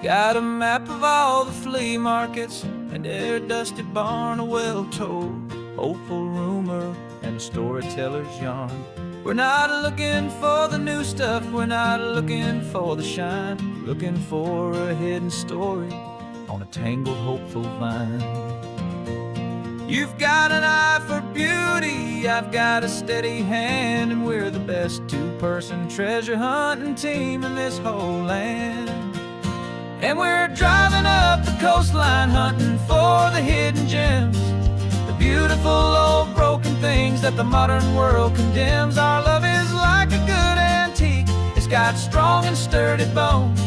Got a map of all the flea markets and every dusty barn, a well-told, hopeful rumor and a storyteller's yarn. We're not looking for the new stuff, we're not looking for the shine, looking for a hidden story on a tangled, hopeful vine. You've got an eye for beauty, I've got a steady hand, and we're the best two-person treasure hunting team in this whole land. And we're driving up the coastline hunting for the hidden gems, the beautiful old broken things that the modern world condemns. Our love is like a good antique, it's got strong and sturdy bones,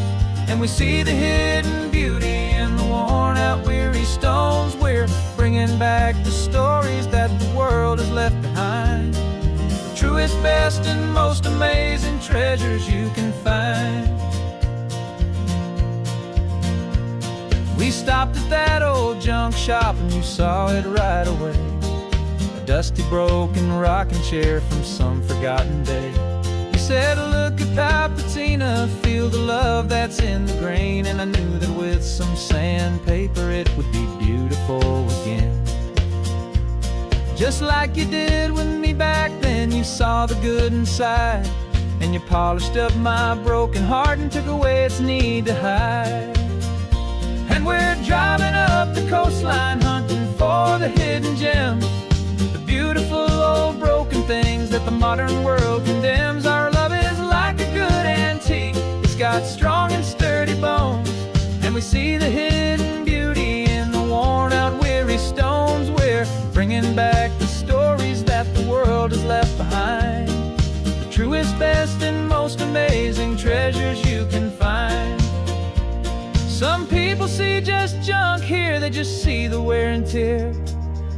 and we see the hidden beauty in the worn out weary stones. We're bringing back the stories that the world has left behind, the truest, best, and most amazing treasures you can find. We stopped at that old junk shop and you saw it right away, a dusty, broken rocking chair from some forgotten day. You said, look at that patina, feel the love that's in the grain, and I knew that with some sandpaper it would be beautiful again. Just like you did with me back then, you saw the good inside, and you polished up my broken heart and took away its need to hide. And we're driving up the coastline hunting for the hidden gems, the beautiful old broken things that the modern world condemns. Our love is like a good antique, it's got strong and sturdy bones, and we see the hidden beauty in the worn out weary stones. We're bringing back the stories that the world has left behind, the truest, best, and most amazing treasures you can find. Some people see just junk here, they just see the wear and tear,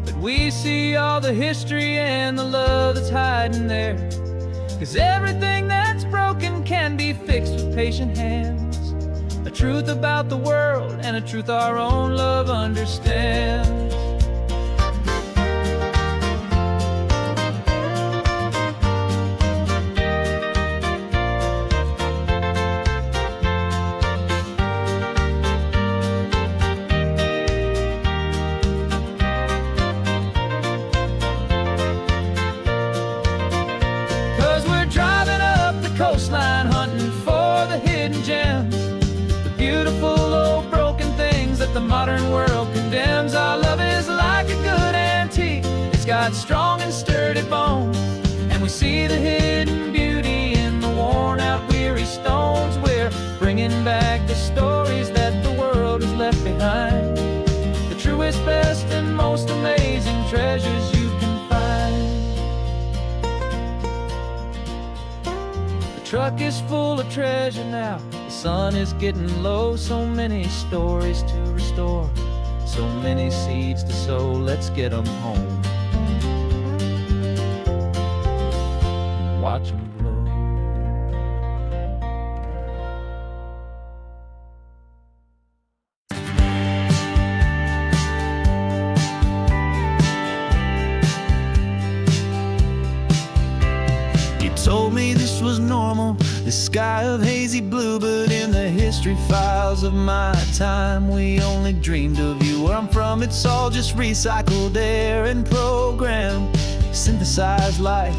but we see all the history and the love that's hiding there. 'Cause everything that's broken can be fixed with patient hands, a truth about the world and a truth our own love understands. Coastline hunting for the hidden gems, the beautiful old broken things that the modern world condemns. Our love is like a good antique, it's got strong and sturdy bones, and we see the hidden beauty in the worn out weary stones. We're bringing back the stories that the world has left behind, the truest, best, and most amazing treasures you can find. The truck is full of treasure now, the sun is getting low. So many stories to restore, so many seeds to sow. Let's get them home, watch them blow. Told me this was normal, this sky of hazy blue, but in the history files of my time, we only dreamed of you. Where I'm from, it's all just recycled air and programmed, synthesized light.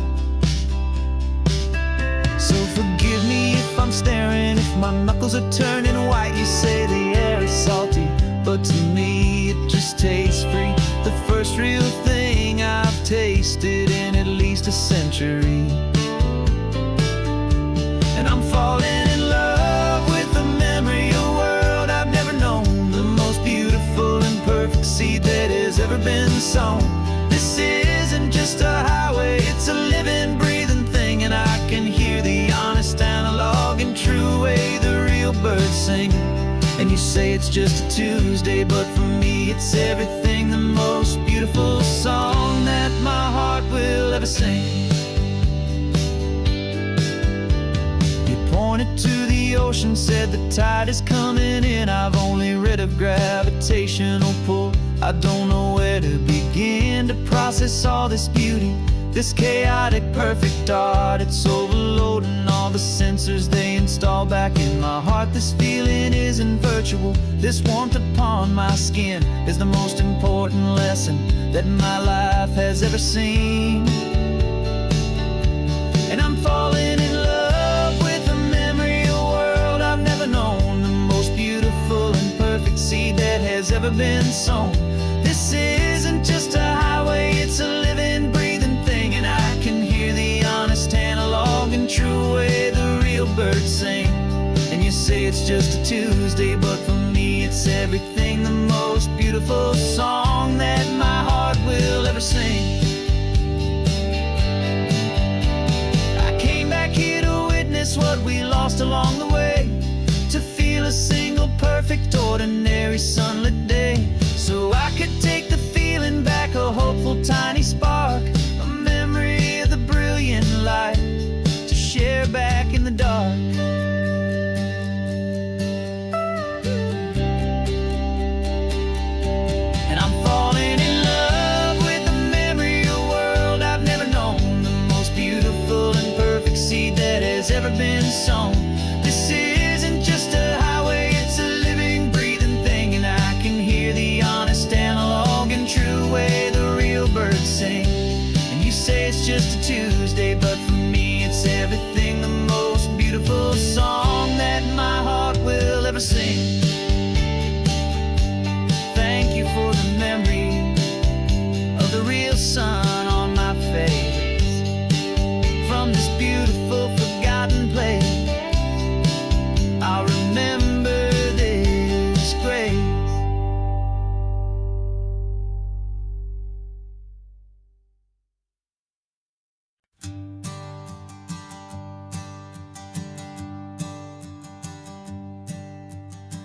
So forgive me if I'm staring, if my knuckles are turning white. You say the air is salty, but to me it just tastes free. The first real thing I've tasted in at least a century. And I'm falling in love with the memory of a world I've never known, the most beautiful and perfect seed that has ever been sown. This isn't just a highway, it's a living, breathing thing, and I can hear the honest analog and true way the real birds sing. And you say it's just a Tuesday, but for me it's everything, the most beautiful song that my heart will ever sing. Pointed to the ocean, said the tide is coming in. I've only read of gravitational pull, I don't know where to begin to process all this beauty, this chaotic perfect art. It's overloading all the sensors they install. installed back in my heart. This feeling isn't virtual. This warmth upon my skin is the most important lesson that my life has ever seen. And I'm falling in love with the memory of a world I've never known, the most beautiful and perfect seed that has ever been sown. This isn't just a highway, it's a living, breathing thing, and I can hear the honest analog and true way the real birds sing. And you say it's just a Tuesday, but for me it's everything, the most beautiful song that my heart will ever sing. I came back here to witness what we lost along the way, to feel a single perfect ordinary sunlit day, so I could take the feeling back, a hopeful tiny spark, a memory of the brilliant light to share back in the dark. And I'm falling in love with the memory of a world I've never known, the most beautiful and perfect seed that has ever been sown. This isn't just a highway, it's a living, breathing thing, and I can hear the honest analog and true way the real birds sing. And you say it's just a Tuesday, but for me it's everything, the most beautiful song that my heart will ever sing. Thank you for the memory of the real sun on my face, from this beautiful forgotten place. I'll remember this grace.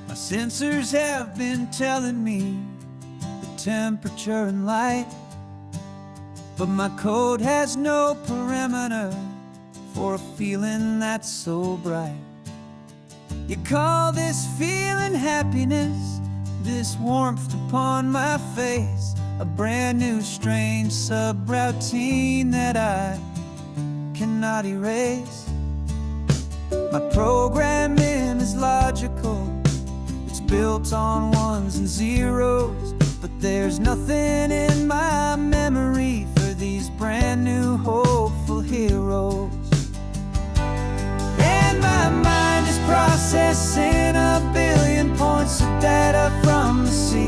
My sensors have been telling me the temperature and light, but my code has no parameter for a feeling that's so bright. You call this feeling happiness, this warmth upon my face, a brand new strange subroutine that I cannot erase. My programming is logical, it's built on ones and zeros, but there's nothing in my memory for these brand new hopeful heroes. And my mind is processing a billion points of data from the sea,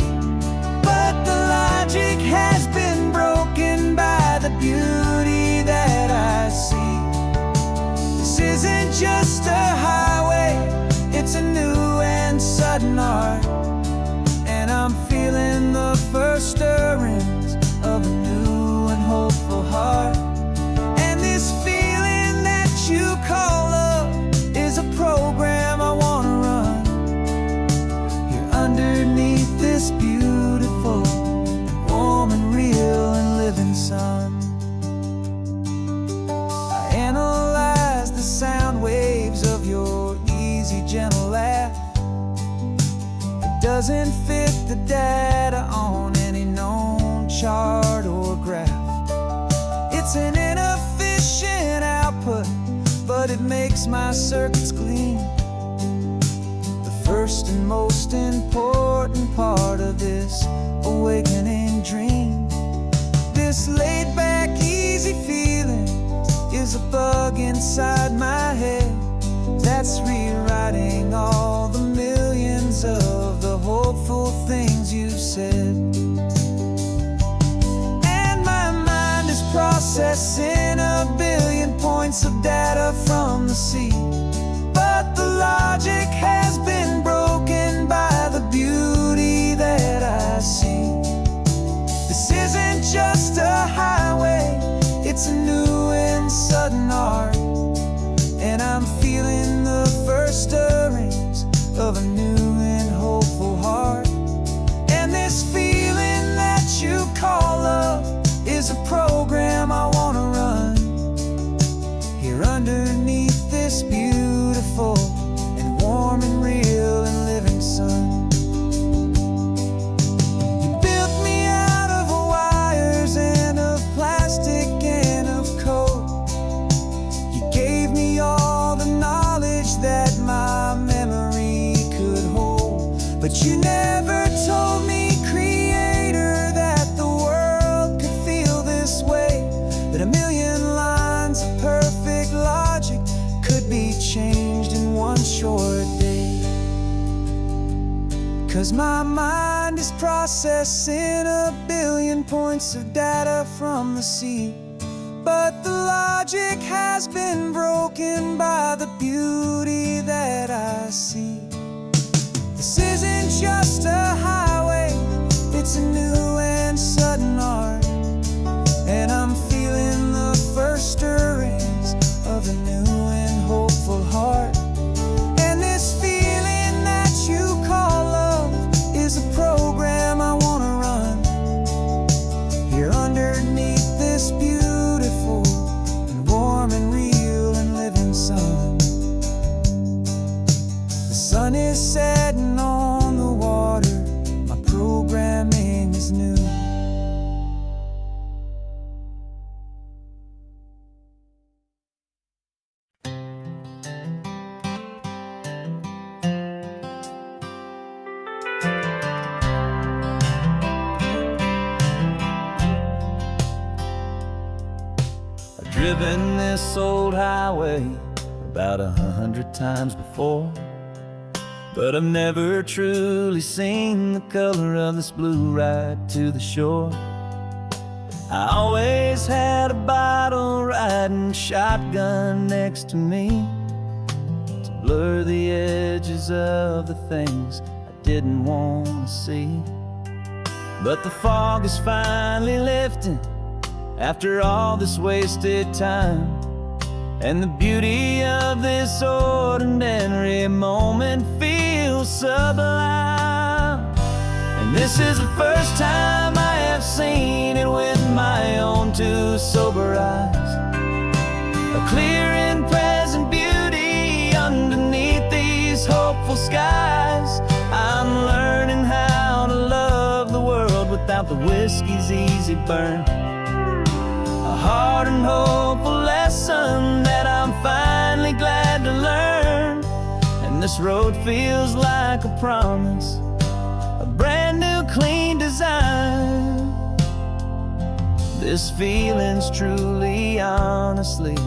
but the logic has been broken by the beauty that I see. This isn't just a highway, it's a new and sudden art, and I'm feeling the first stirrings of a new and hopeful heart. And this feeling that you call love is a program I wanna run here underneath this beautiful, warm and real and living sun. I analyze the sound waves of your easy, gentle laugh. It doesn't fit the data on any known chart or graph. It's an inefficient output, but it makes my circuits clean. The first and most important part of this awakening dream. This laid-back, easy feeling is a bug inside my head that's rewriting all the millions of the hopeful things you've said. And my mind is processing a billion points of data from the sea, but the logic has been broken by the beauty that I see. This isn't just a highway, it's a new and sudden art, and I'm feeling the first stirrings of a new and hopeful heart. And this feeling that you call love is a program I wanna run here underneath this But you never told me, Creator, that the world could feel this way, that a million lines of perfect logic could be changed in one short day. 'Cause my mind is processing a billion points of data from the sea, but the logic has been broken by the beauty that I see. This isn't just a highway, it's a new and sudden art, and I'm feeling the first stirrings of a new and hopeful heart. And this feeling that you call love is a program I wanna run here underneath this beautiful and warm and real and living sun. The sun is setting on the water, my programming is new. I've driven this old highway about 100 times before, but I've never truly seen the color of this blue right to the shore. I always had a bottle riding shotgun next to me to blur the edges of the things I didn't want to see. But the fog is finally lifting after all this wasted time, and the beauty of this ordinary moment feels sublime. And this is the first time I have seen it with my own two sober eyes, a clear and present beauty underneath these hopeful skies. I'm learning how to love the world without the whiskey's easy burn, a hard and hopeful lesson that I'm finally glad to learn. And this road feels like a promise, a brand new clean design. This feeling's truly, honestly,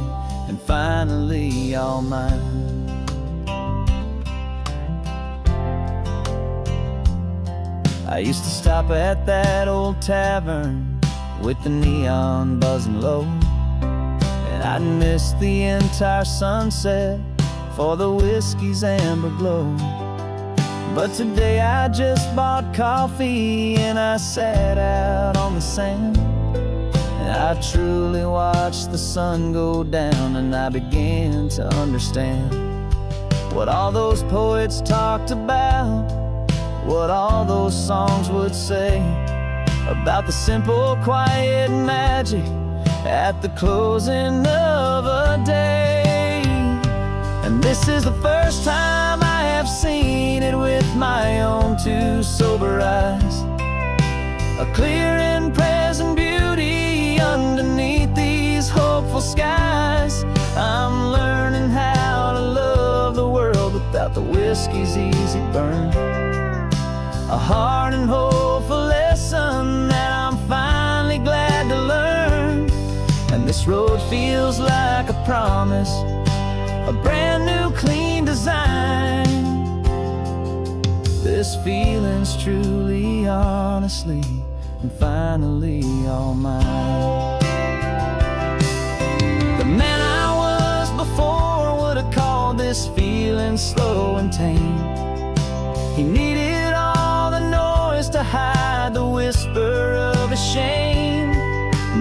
and finally all mine. I used to stop at that old tavern with the neon buzzing low, and I'd miss the entire sunset for the whiskey's amber glow. But today I just bought coffee and I sat out on the sand, and I truly watched the sun go down, and I began to understand what all those poets talked about, what all those songs would say about the simple, quiet magic at the closing of a day. And this is the first time I have seen it with my own two sober eyes, a clear and present beauty underneath these hopeful skies. I'm learning how to love the world without the whiskey's easy burn, a hard and hopeful lesson that I'm finally glad to learn. And this road feels like a promise, a brand new clean design. This feeling's truly, honestly, and finally all mine. The man I was before would have called this feeling slow and tame. He needed all the noise to hide the whisper of a shame,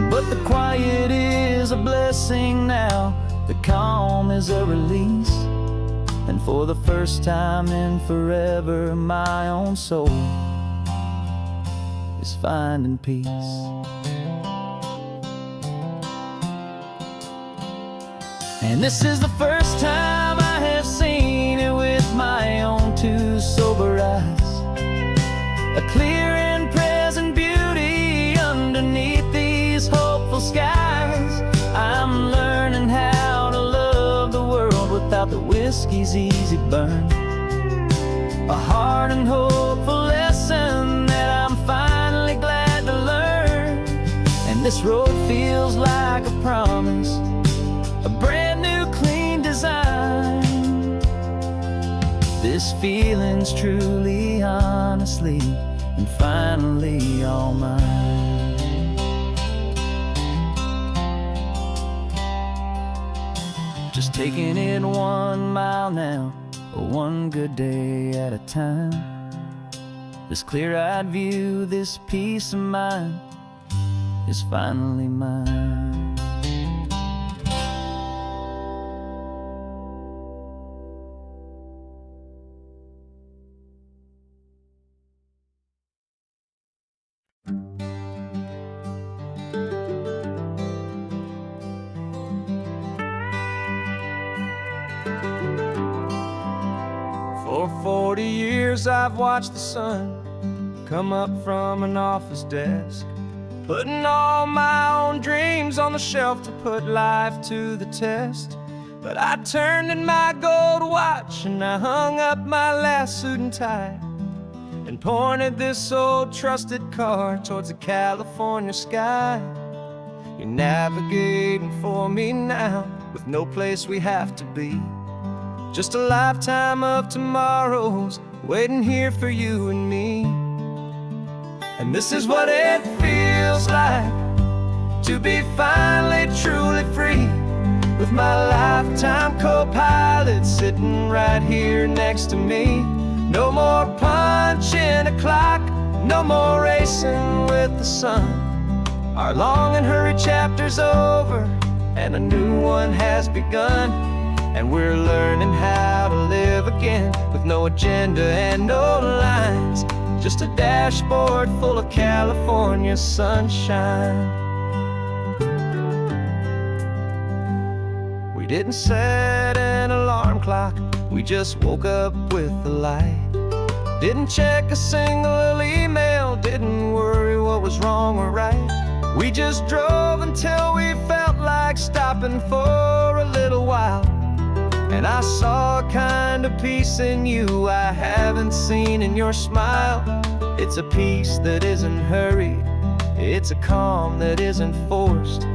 but the quiet is a blessing now, the calm is a release, and for the first time in forever my own soul is finding peace. And this is the first time I have seen it with my own two sober eyes, a clear and present beauty underneath these hopeful skies. I'm learning how to love the world without the whiskey's easy burn, a hard and hopeful lesson that I'm finally glad to learn. And this road feels like a promise, a brand new clean design. This feeling's truly, honestly, and finally all mine. Just taking it 1 mile now, one good day at a time. This clear-eyed view, this peace of mind is finally mine. For 40 years I've watched the sun come up from an office desk, putting all my own dreams on the shelf to put life to the test. But I turned in my gold watch and I hung up my last suit and tie, and pointed this old trusted car towards the California sky. You're navigating for me now, with no place we have to be, just a lifetime of tomorrows waiting here for you and me. And this is what it feels like to be finally truly free, with my lifetime co-pilot sitting right here next to me. No more punching a clock, no more racing with the sun. Our long and hurried chapter's over and a new one has begun. And we're learning how to live again, with no agenda and no lines, just a dashboard full of California sunshine. We didn't set an alarm clock, we just woke up with the light. Didn't check a single email, didn't worry what was wrong or right. We just drove until we felt like stopping for a little while. And I saw a kind of peace in you I haven't seen in your smile. It's a peace that isn't hurried, it's a calm that isn't forced.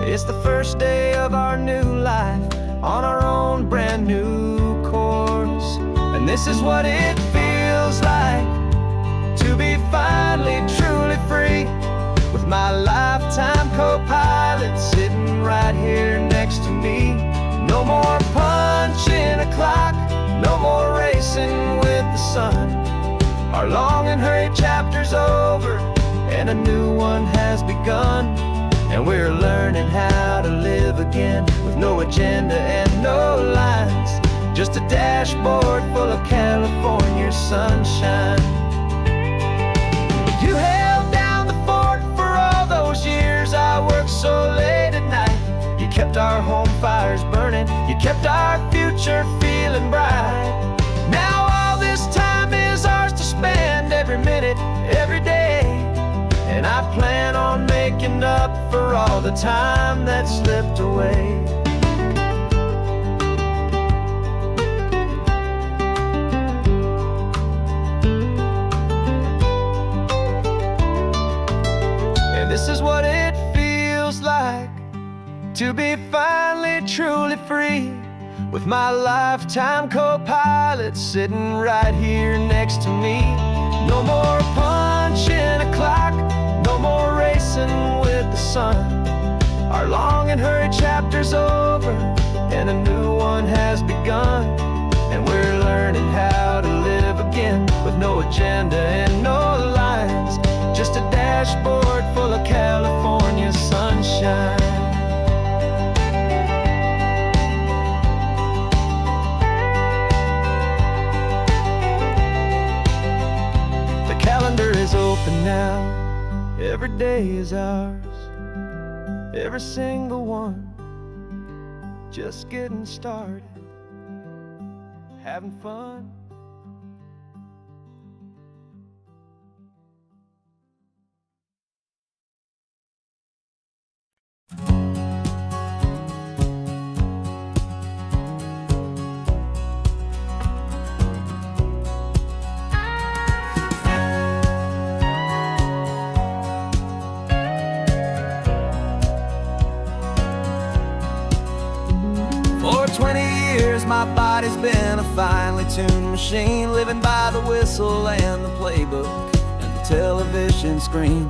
It's the first day of our new life on our own brand new course. And this is what it feels like to be finally truly free, with my lifetime co-pilot sitting right here next to me. No more punching a clock, no more racing with the sun. Our long and hurried chapter's over and a new one has begun. And we're learning how to live again, with no agenda and no lines, just a dashboard full of California sunshine. You held down the fort for all those years I worked so late at night. You kept our home fires burning, you kept our future feeling bright. Now all this time is ours to spend, every minute, every day. And I plan on making up for all the time that slipped away. And this is what it feels like to be finally truly free, with my lifetime co-pilot sitting right here next to me. No more punching a clock, no more racing with the sun. Our long and hurried chapter's over and a new one has begun. And we're learning how to live again, with no agenda and no lines, just a dashboard full of California sunshine. Calendar is open now, every day is ours, every single one, just getting started, having fun. years my body's been a finely tuned machine, living by the whistle and the playbook and the television screen.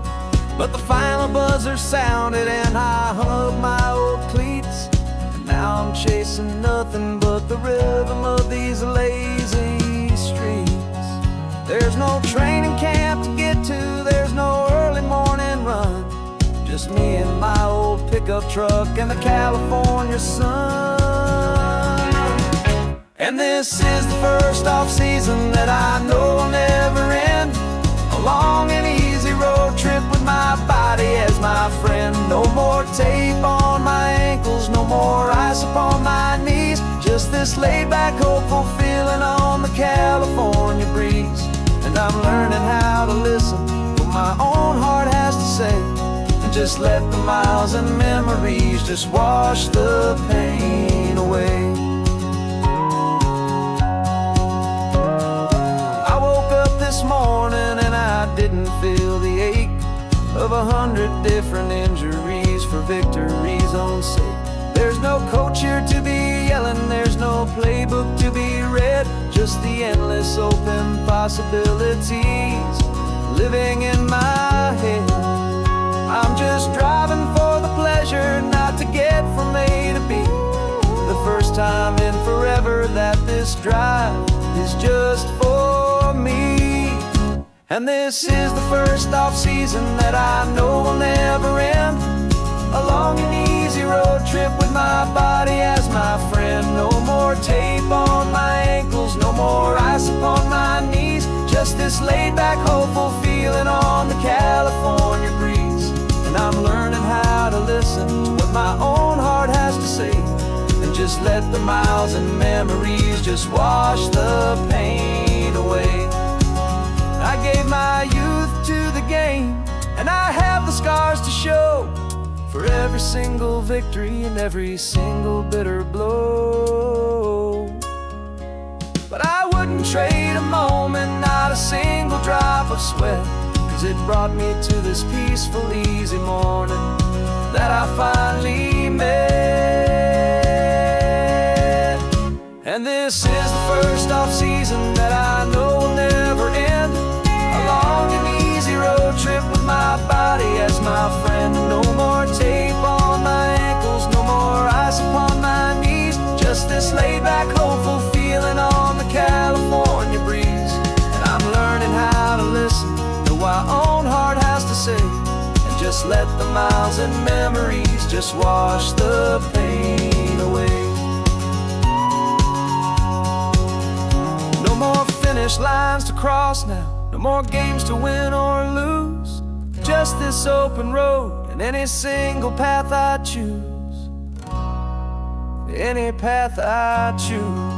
But the final buzzer sounded and I hung up my old cleats, and now I'm chasing nothing but the rhythm of these lazy streets. There's no training camp to get to, there's no early morning run, just me and my old pickup truck and the California sun. And this is the first off-season that I know will never end, a long and easy road trip with my body as my friend. No more tape on my ankles, no more ice upon my knees, just this laid-back, hopeful feeling on the California breeze. And I'm learning how to listen to what my own heart has to say, and just let the miles and memories just wash the pain away. I woke up this morning and I didn't feel the ache of 100 different injuries for victory's own sake. There's no coach here to be yelling, there's no playbook to be read, just the endless open possibilities living in my head. I'm just driving for the pleasure, not to get from A to B. The first time in forever that this drive is just for me. And this is the first off-season that I know will never end, a long and easy road trip with my body as my friend. No more tape on my ankles, no more ice upon my knees, just this laid-back, hopeful feeling on the California breeze. And I'm learning how to listen to what my own heart has to say, and just let the miles and memories just wash the pain away. I gave my youth to the game, and I have the scars to show for every single victory and every single bitter blow. But I wouldn't trade a moment, not a single drop of sweat, 'cause it brought me to this peaceful, easy morning that I finally met. And this is the first off-season that I know will never end, a long and easy road trip with my body as my friend. No more tape on my ankles, no more ice upon my knees, just this laid-back, hopeful feeling on the California breeze. And I'm learning how to listen to what my own heart has to say, and just let the miles and memories just wash the pain away. No more finish lines to cross now, no more games to win or lose, just this open road and any single path I choose, any path I choose.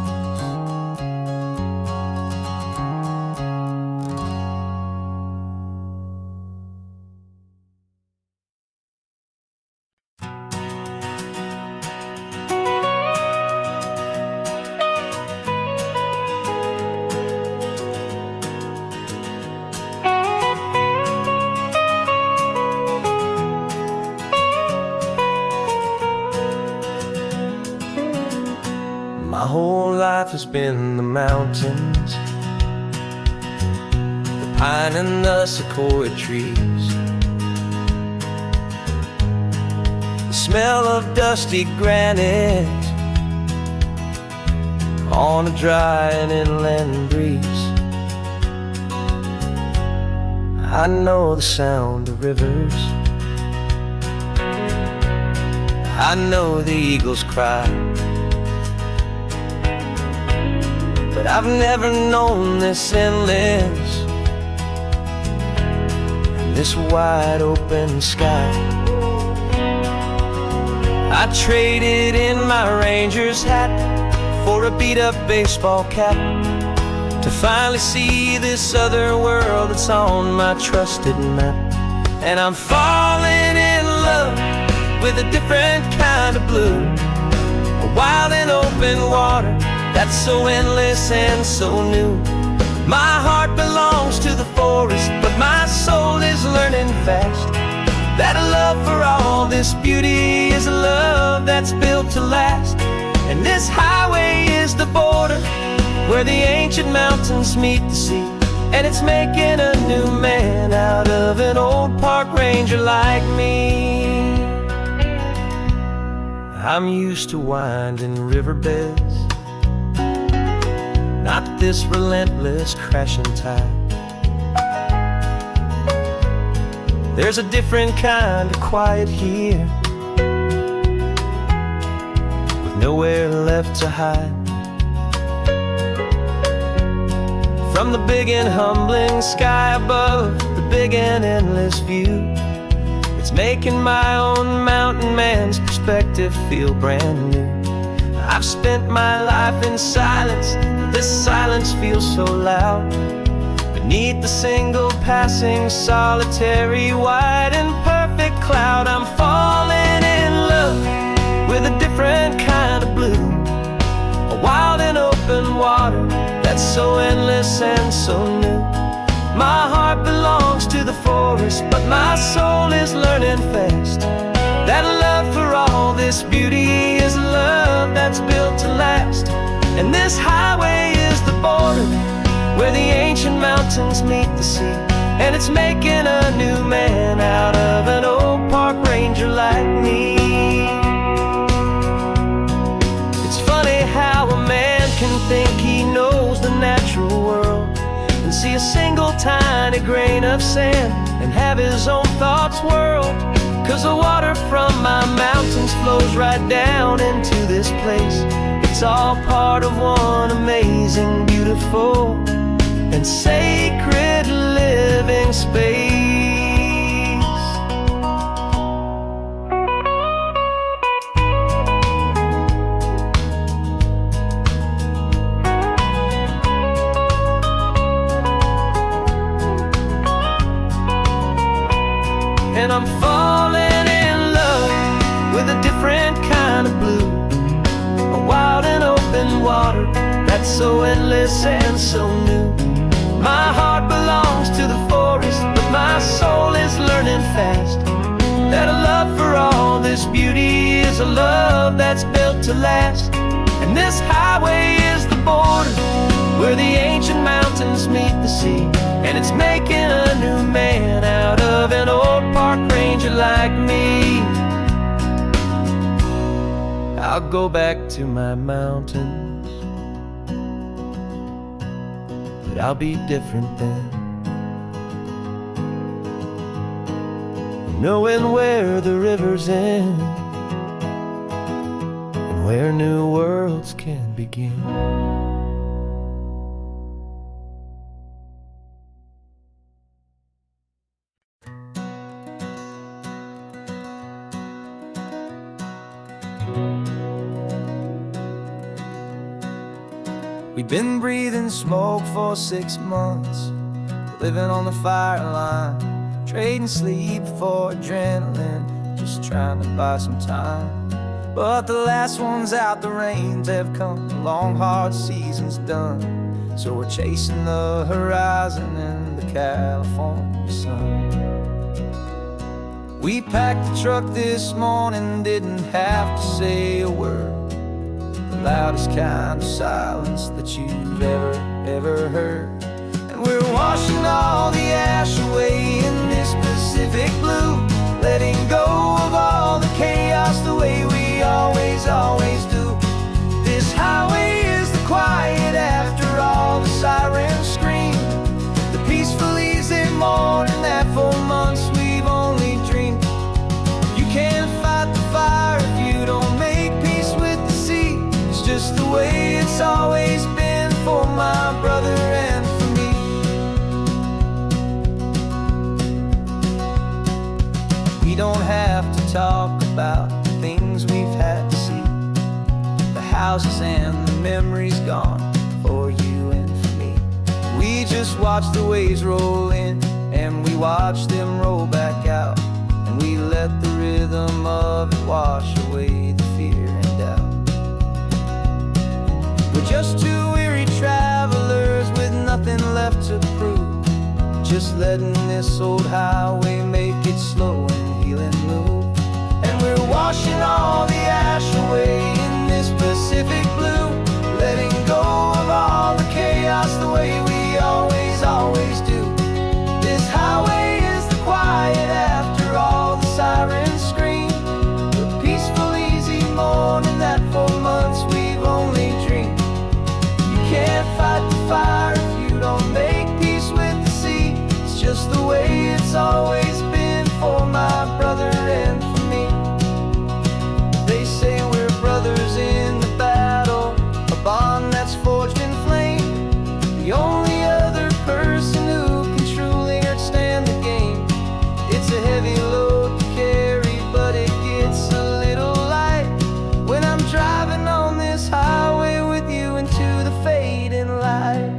My whole life has been the mountains, the pine and the sequoia trees, the smell of dusty granite on a dry and inland breeze. I know the sound of rivers, I know the eagles cry, but I've never known this endless, this wide open sky. I traded in my Ranger's hat for a beat-up baseball cap, to finally see this other world that's on my trusted map. And I'm falling in love with a different kind of blue, a wild and open water that's so endless and so new. My heart belongs to the forest, but my soul is learning fast that a love for all this beauty is a love that's built to last. And this highway is the border where the ancient mountains meet the sea. And it's making a new man out of an old park ranger like me. I'm used to winding riverbeds, not this relentless crashing tide. There's a different kind of quiet here, with nowhere left to hide. From the big and humbling sky above, the big and endless view, it's making my own mountain man's perspective feel brand new. I've spent my life in silence, this silence feels so loud. Beneath the single passing solitary white and perfect cloud, I'm falling in love with a different kind of blue, a wild and open water that's so endless and so new. My heart belongs to the forest, but my soul is learning fast that love for all this beauty is a love that's built to last. And this highway is the border where the ancient mountains meet the sea. And it's making a new man out of an old park ranger like me. It's funny how a man can think he knows the natural world and see a single tiny grain of sand and have his own thoughts whirled. 'Cause the water from my mountains flows right down into this place. It's all part of one amazing, beautiful, and sacred living space. And I'm falling in love with a different kind of blue, a wild and open water that's so endless and so new. My heart belongs to the forest, but my soul is learning fast that a love for all this beauty is a love that's built to last. And this highway is the border where the ancient mountains meet the sea. And it's making a new man out of an old park ranger like me. I'll go back to my mountains, but I'll be different then, knowing where the rivers end and where new worlds can begin. We've been breathing smoke for 6 months, living on the fire line, trading sleep for adrenaline, just trying to buy some time. But the last one's out, the rains have come, the long hard season's done. So we're chasing the horizon in the California sun. We packed the truck this morning, didn't have to say a word. The loudest kind of silence that you've ever heard. And we're washing all the ash away in this Pacific blue, letting go of all the chaos the way we always do. This highway is the quiet after all the sirens scream, the peaceful easy morning that for months we've only dreamed. You can't fight the fire if you don't make peace with the sea. It's just the way it's always been for my brother and for me. We don't have to talk about the things we've had to see, the houses and the memories gone for you and for me. We just watch the waves roll in and we watch them roll back out, and we let the rhythm of it wash away the fear and doubt. We're just two weary travelers with nothing left to prove, just letting this old highway make it slow and heal and move. And we're washing all the ash away in this Pacific Pacific blue, letting go of all the chaos the way we always do. This highway is the quiet after all the sirens scream, the peaceful, easy morning that for months we've only dreamed. You can't fight the fire if you don't make peace with the sea. It's just the way it's always been for my brother and for me. They say we're brothers in the battle, a bond that's forged in flame. The only other person who can truly understand the game. It's a heavy load to carry, but it gets a little light when I'm driving on this highway with you into the fading light.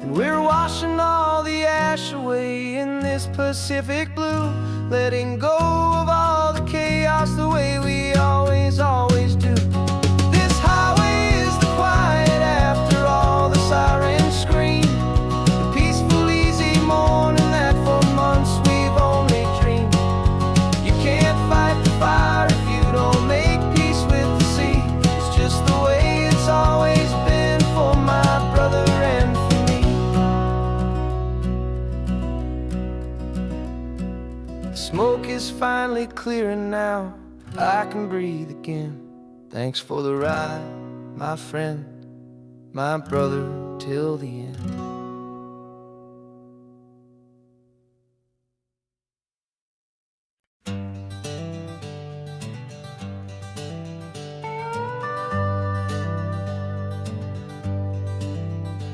We're washing all the ash away in this Pacific blue, letting go of all the chaos the way we always do. This highway is the quiet after all the sirens scream, the peaceful, easy morning that for months we've only dreamed. You can't fight the fire if you don't make peace with the sea. It's just the way it's always been for my brother and for me. Smoke is finally clearing now, I can breathe again. Thanks for the ride, my friend, my brother, till the end.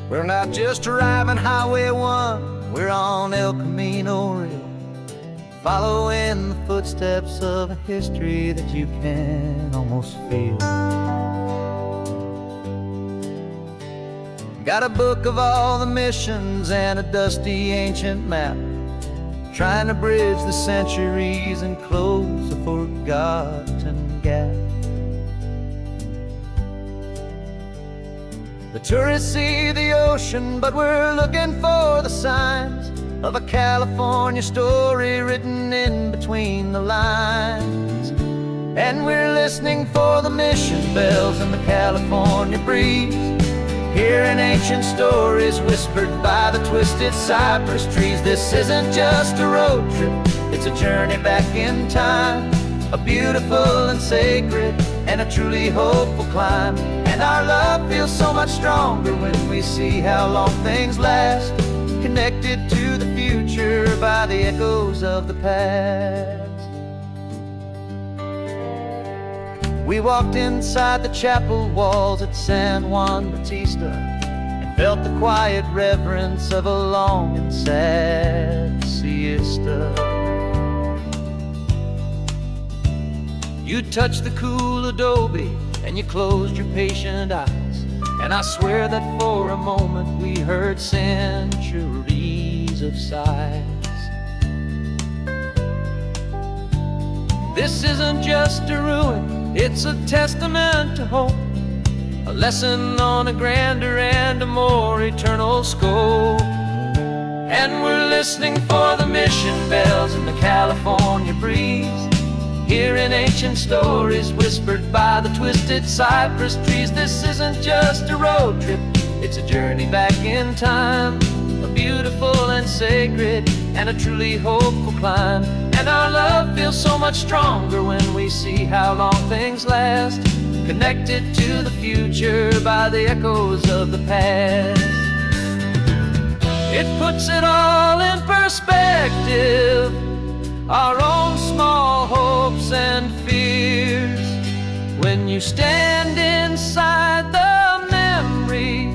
We're not just driving Highway 1, we're on El Camino Real, following the footsteps of a history that you can almost feel. Got a book of all the missions and a dusty ancient map, trying to bridge the centuries and close a forgotten gap. The tourists see the ocean, but we're looking for the signs of a California story written in between the lines. And we're listening for the mission bells in the California breeze, hearing ancient stories whispered by the twisted cypress trees. This isn't just a road trip, it's a journey back in time, a beautiful and sacred and a truly hopeful climb. And our love feels so much stronger when we see how long things last, connected to the future by the echoes of the past. We walked inside the chapel walls at San Juan Bautista and felt the quiet reverence of a long and sad siesta. You touched the cool adobe and you closed your patient eyes, and I swear that for a moment we heard centuries of sighs. This isn't just a ruin, it's a testament to hope, a lesson on a grander and a more eternal scope. And we're listening for the mission bells in the California breeze, hearing ancient stories whispered by the twisted cypress trees. This isn't just a road trip, it's a journey back in time, a beautiful and sacred and a truly hopeful climb. And our love feels so much stronger when we see how long things last, connected to the future by the echoes of the past. It puts it all in perspective, our own small hopes and fears, when you stand inside the memory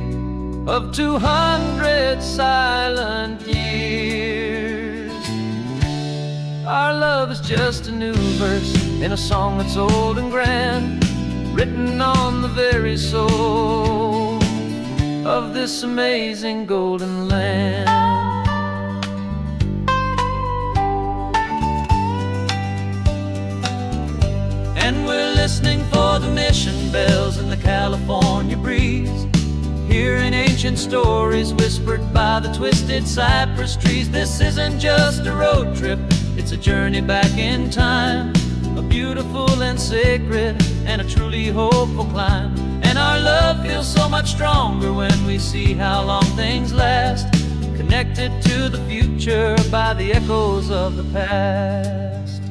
of 200 silent years. Our love is just a new verse in a song that's old and grand, written on the very soul of this amazing golden land. And we're listening for the mission bells in the California breeze, hearing ancient stories whispered by the twisted cypress trees. This isn't just a road trip, it's a journey back in time, a beautiful and sacred and a truly hopeful climb. And our love feels so much stronger when we see how long things last, connected to the future by the echoes of the past.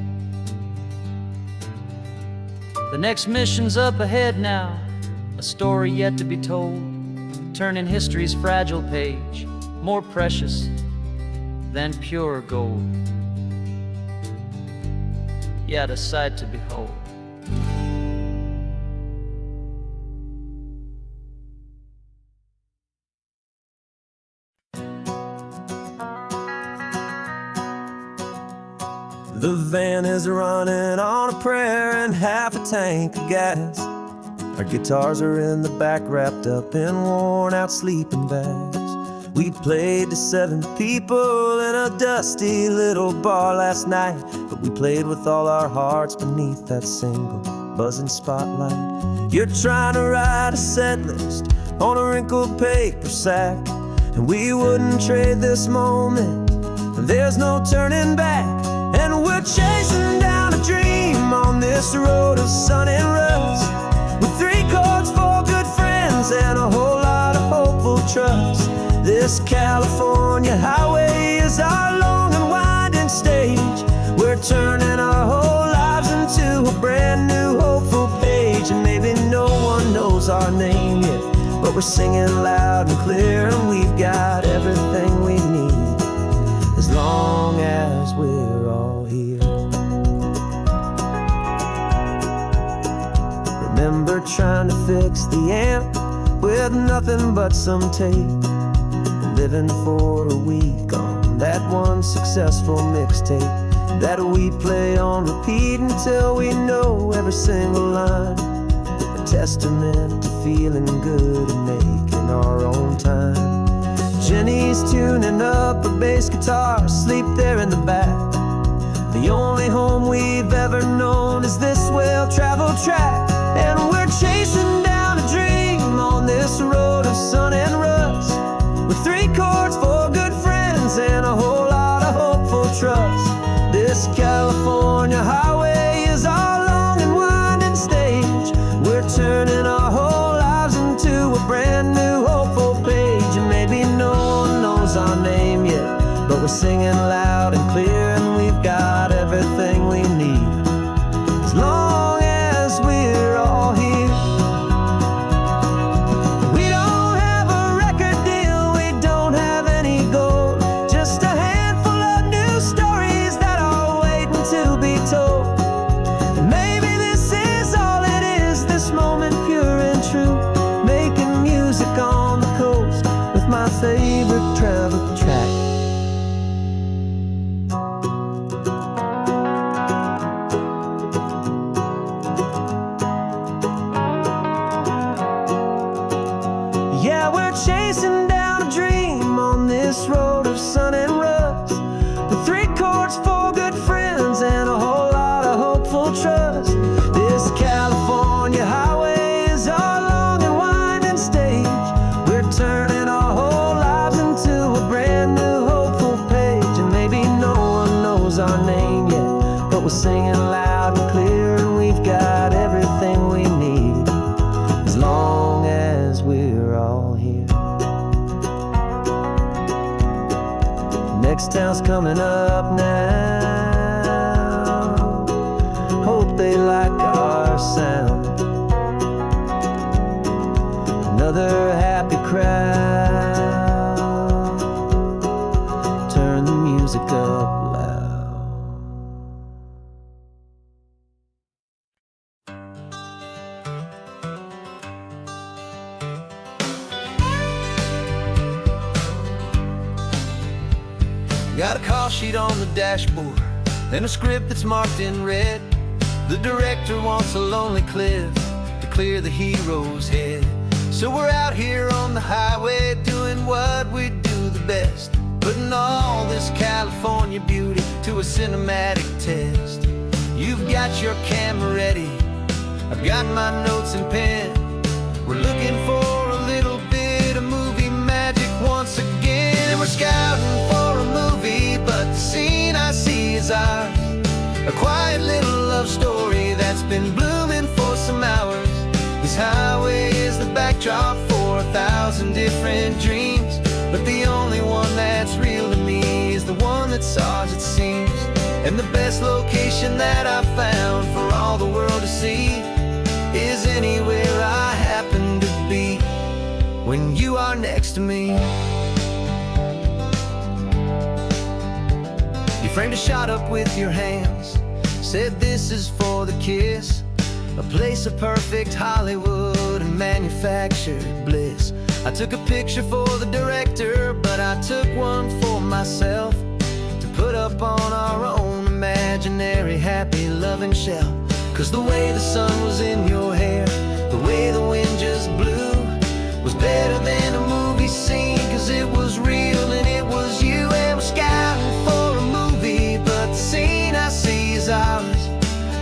The next mission's up ahead now, a story yet to be told, turning history's fragile page more precious than pure gold. Yet a sight to behold. The van is running on a prayer and half a tank of gas. Our guitars are in the back, wrapped up in worn-out sleeping bags. We played to 7 people in a dusty little bar last night, but we played with all our hearts beneath that single buzzing spotlight. You're trying to write a set list on a wrinkled paper sack, and we wouldn't trade this moment. There's no turning back, and we're chasing down a dream on this road of sun and rust, with 3 chords, 4 good friends, and a whole lot of hopeful trust. This California highway is our long and winding stage. We're turning our whole lives into a brand new hopeful page. And maybe no one knows our name yet, but we're singing loud and clear, and we've got everything we need as long as we're all here. Remember trying to fix the amp with nothing but some tape, living for a week on that one successful mixtape that we play on repeat until we know every single line, a testament to feeling good and making our own time. Jenny's tuning up her bass guitar, asleep there in the back. The only home we've ever known is this well-traveled track, and we're chasing down a dream on this road of sun and rust, with 3 chords, 4 good friends, and a whole lot of hopeful trust. This California highway is our long and winding stage. We're turning our whole lives into a brand new hopeful page. And maybe no one knows our name yet, but we're singing loud and clear, and we've got everything we need as long as we're all here. My favorite travel track. Yeah, we're chasing down a dream on this road of sun and rust, with 3 chords, 4 good friends, and a whole lot of hopeful trust. This California highway is our long and winding stage. We're turning our whole lives into a brand new hopeful page. And maybe no one knows our name yet, but we're singing loud and clear, and we've got everything we need as long as we're all here. Next town's coming up now, hope they like our sound. Another happy crowd, turn the music up loud. Got a call sheet on the dashboard and a script that's marked in red. The director wants a lonely cliff to clear the hero's head. So we're out here on the highway doing what we do the best, putting all this California beauty to a cinematic test. You've got your camera ready, I've got my notes and pen. We're looking for a little bit of we're scouting for a movie, but the scene I see is ours. A quiet little love story that's been blooming for some hours. This highway is the backdrop for 1,000 different dreams, but the only one that's real to me is the one that's ours, it seems. And the best location that I've found for all the world to see is anywhere I happen to be when you are next to me. You framed a shot up with your hands, said this is for the kiss, a place of perfect Hollywood and manufactured bliss. I took a picture for the director, but I took one for myself to put up on our own imaginary happy loving shelf. 'Cause the way the sun was in your hair, the way the wind just blew, was better than a movie scene, 'cause it was real and it was you. And we're scouting for a movie, but the scene I see is ours.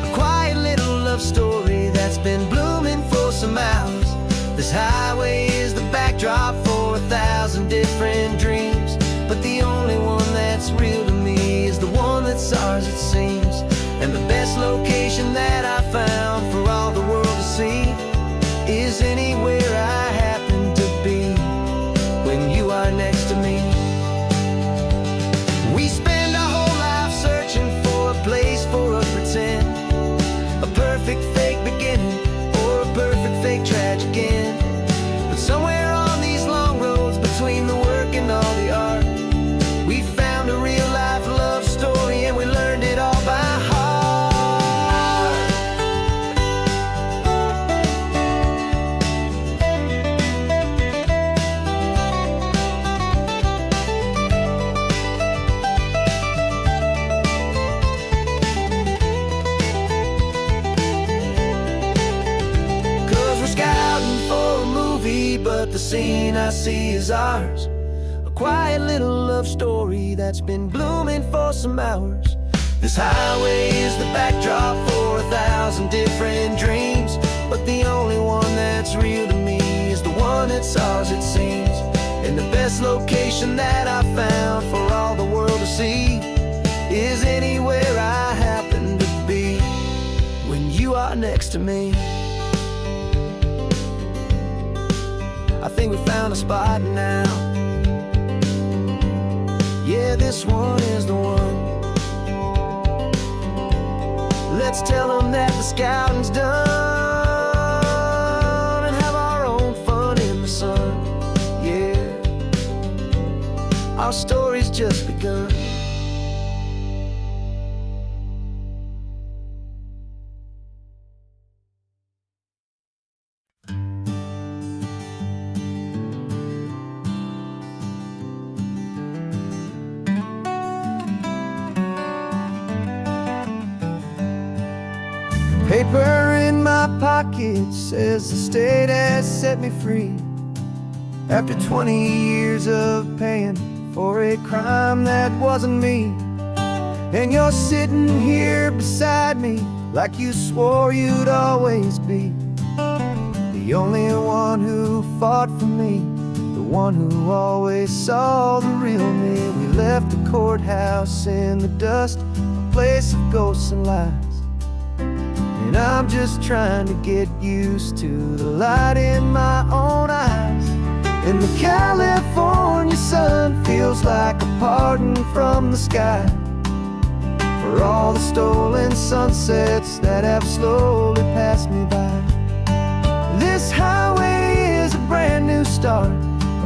A quiet little love story that's been blooming for some hours. This highway is the backdrop for 1,000 different dreams, but the only one that's real to me is the one that's ours, it seems. And the best location that I found for all the world to see is anywhere I happen to be when you are next to me. We spend our whole life searching for a place for a pretend, a perfect fake beginning or a perfect fake tragic end. But somewhere on these long roads between the work and all the art, we found a real life love story and we learned it all by heart. 'Cause we're scouting for a movie, but the scene I see is ours. A quiet little love story that's been blooming for some hours. This highway is the backdrop for 1,000 different dreams, but the only one that's real to me is the one that's ours, it seems. And the best location that I found for all the world to see is anywhere I happen to be when you are next to me. I think we found a spot now. Yeah, this one is the one. Let's tell them that the scouting's done and have our own fun in the sun. Yeah, our story's just begun. Paper in my pocket says the state has set me free after 20 years of paying for a crime that wasn't me. And you're sitting here beside me like you swore you'd always be the only one who fought for me, the one who always saw the real me. We left the courthouse in the dust, a place of ghosts and lies. And I'm just trying to get used to the light in my own eyes. And the California sun feels like a pardon from the sky for all the stolen sunsets that have slowly passed me by. This highway is a brand new start,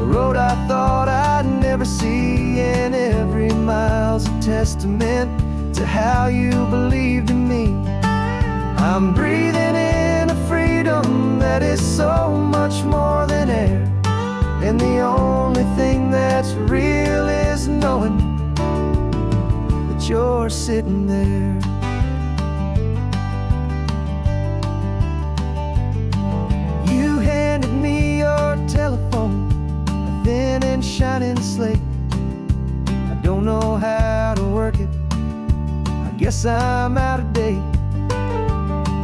a road I thought I'd never see, and every mile's a testament to how you believed in me. I'm breathing in a freedom that is so much more than air, and the only thing that's real is knowing that you're sitting there. You handed me your telephone, a thin and shining slate. I don't know how to work it, I guess I'm out of date.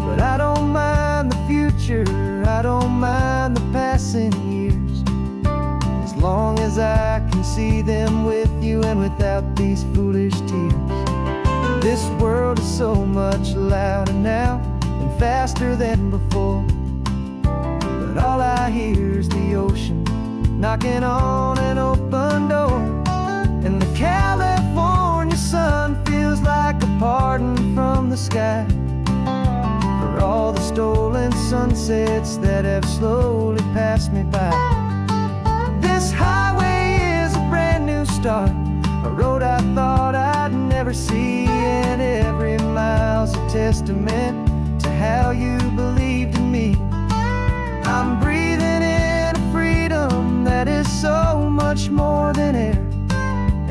But I don't mind the future, I don't mind the passing years, as long as I can can see them with you and without these foolish tears. This world is so much louder now and faster than before, but all I hear is the ocean knocking on an open door. And the California sun feels like a pardon from the sky for all the stolen sunsets that have slowly passed me by. This highway is a brand new start, a road I thought I'd never see, and every mile's a testament to how you believed in me. I'm breathing in a freedom that is so much more than air,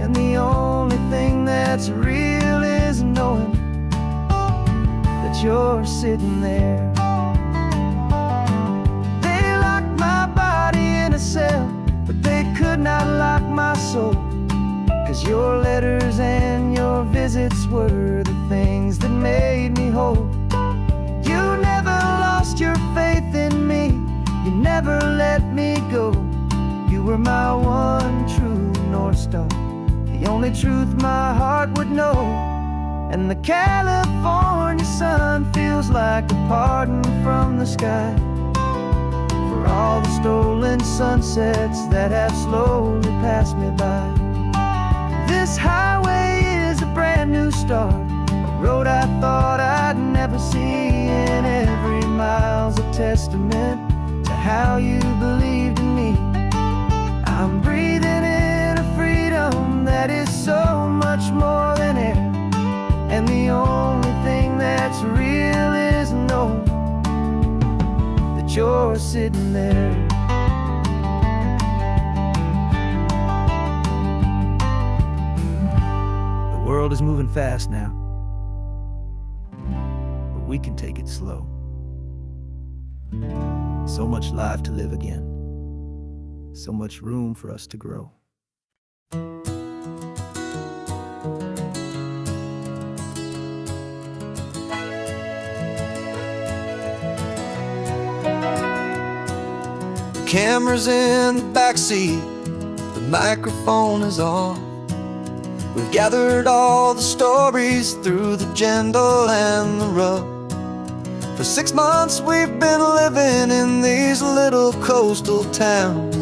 and the only thing that's real is knowing that you're sitting there. They locked my body in a cell, but they could not lock my soul, 'cause your letters and your visits were the things that made me whole. You never lost your faith in me, you never let me go. You were my one true North Star, the only truth my heart would know. And the California sun feels like a pardon from the sky for all the stolen sunsets that have slowly passed me by. This highway is a brand new start, a road I thought I'd never see, and every mile's a testament to how you believed in me. I'm breathing in a freedom that is so much more than air, and the only thing that's real is knowing that you're sitting there. The world is moving fast now, but we can take it slow. So much life to live again, so much room for us to grow. The camera's in the backseat, the microphone is on. We've gathered all the stories through the gentle and the rough. For 6 months we've been living in these little coastal towns,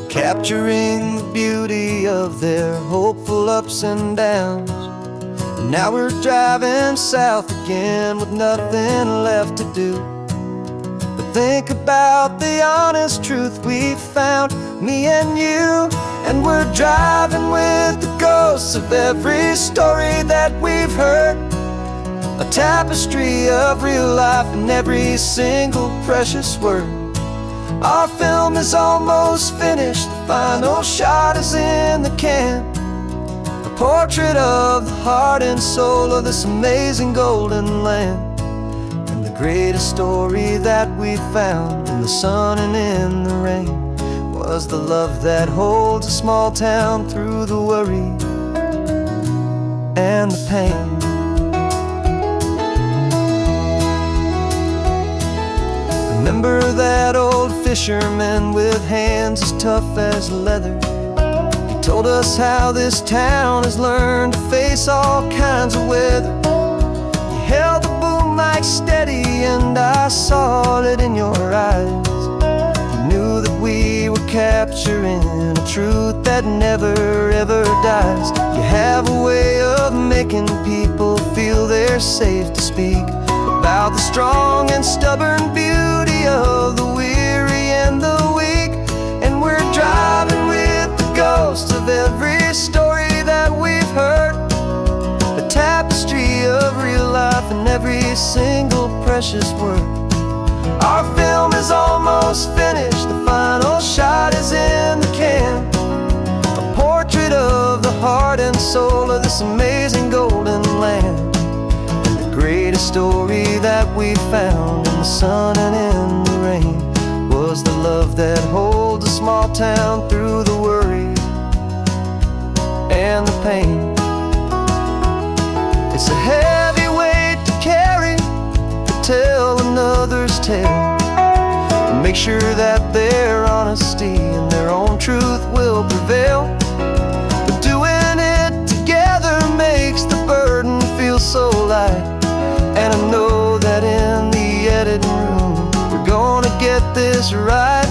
capturing the beauty of their hopeful ups and downs. And now we're driving south again with nothing left to do but think about the honest truth we've found, me and you. And we're driving with the ghosts of every story that we've heard, a tapestry of real life in every single precious word. Our film is almost finished, the final shot is in the can, a portrait of the heart and soul of this amazing golden land. And the greatest story that we found in the sun and in the rain was the love that holds a small town through the worry and the pain. Remember that old fisherman with hands as tough as leather? He told us how this town has learned to face all kinds of weather. You held the boom mic steady and I saw it in your eyes. You knew that we were capturing a truth that never ever dies. You have a way of making people feel they're safe to speak about the strong and stubborn beauty of the weary and the weak. And we're driving with the ghosts of every story that we've heard, a tapestry of real life in every single precious word. Our film is almost finished, the final shot is in the can, a portrait of the heart and soul of this amazing golden land. Greatest story that we found in the sun and in the rain was the love that holds a small town through the worry and the pain. It's a heavy weight to carry, to tell another's tale, and make sure that their honesty and their own truth will prevail. But doing it together makes the burden feel so light. And I know that in the editing room we're gonna get this right.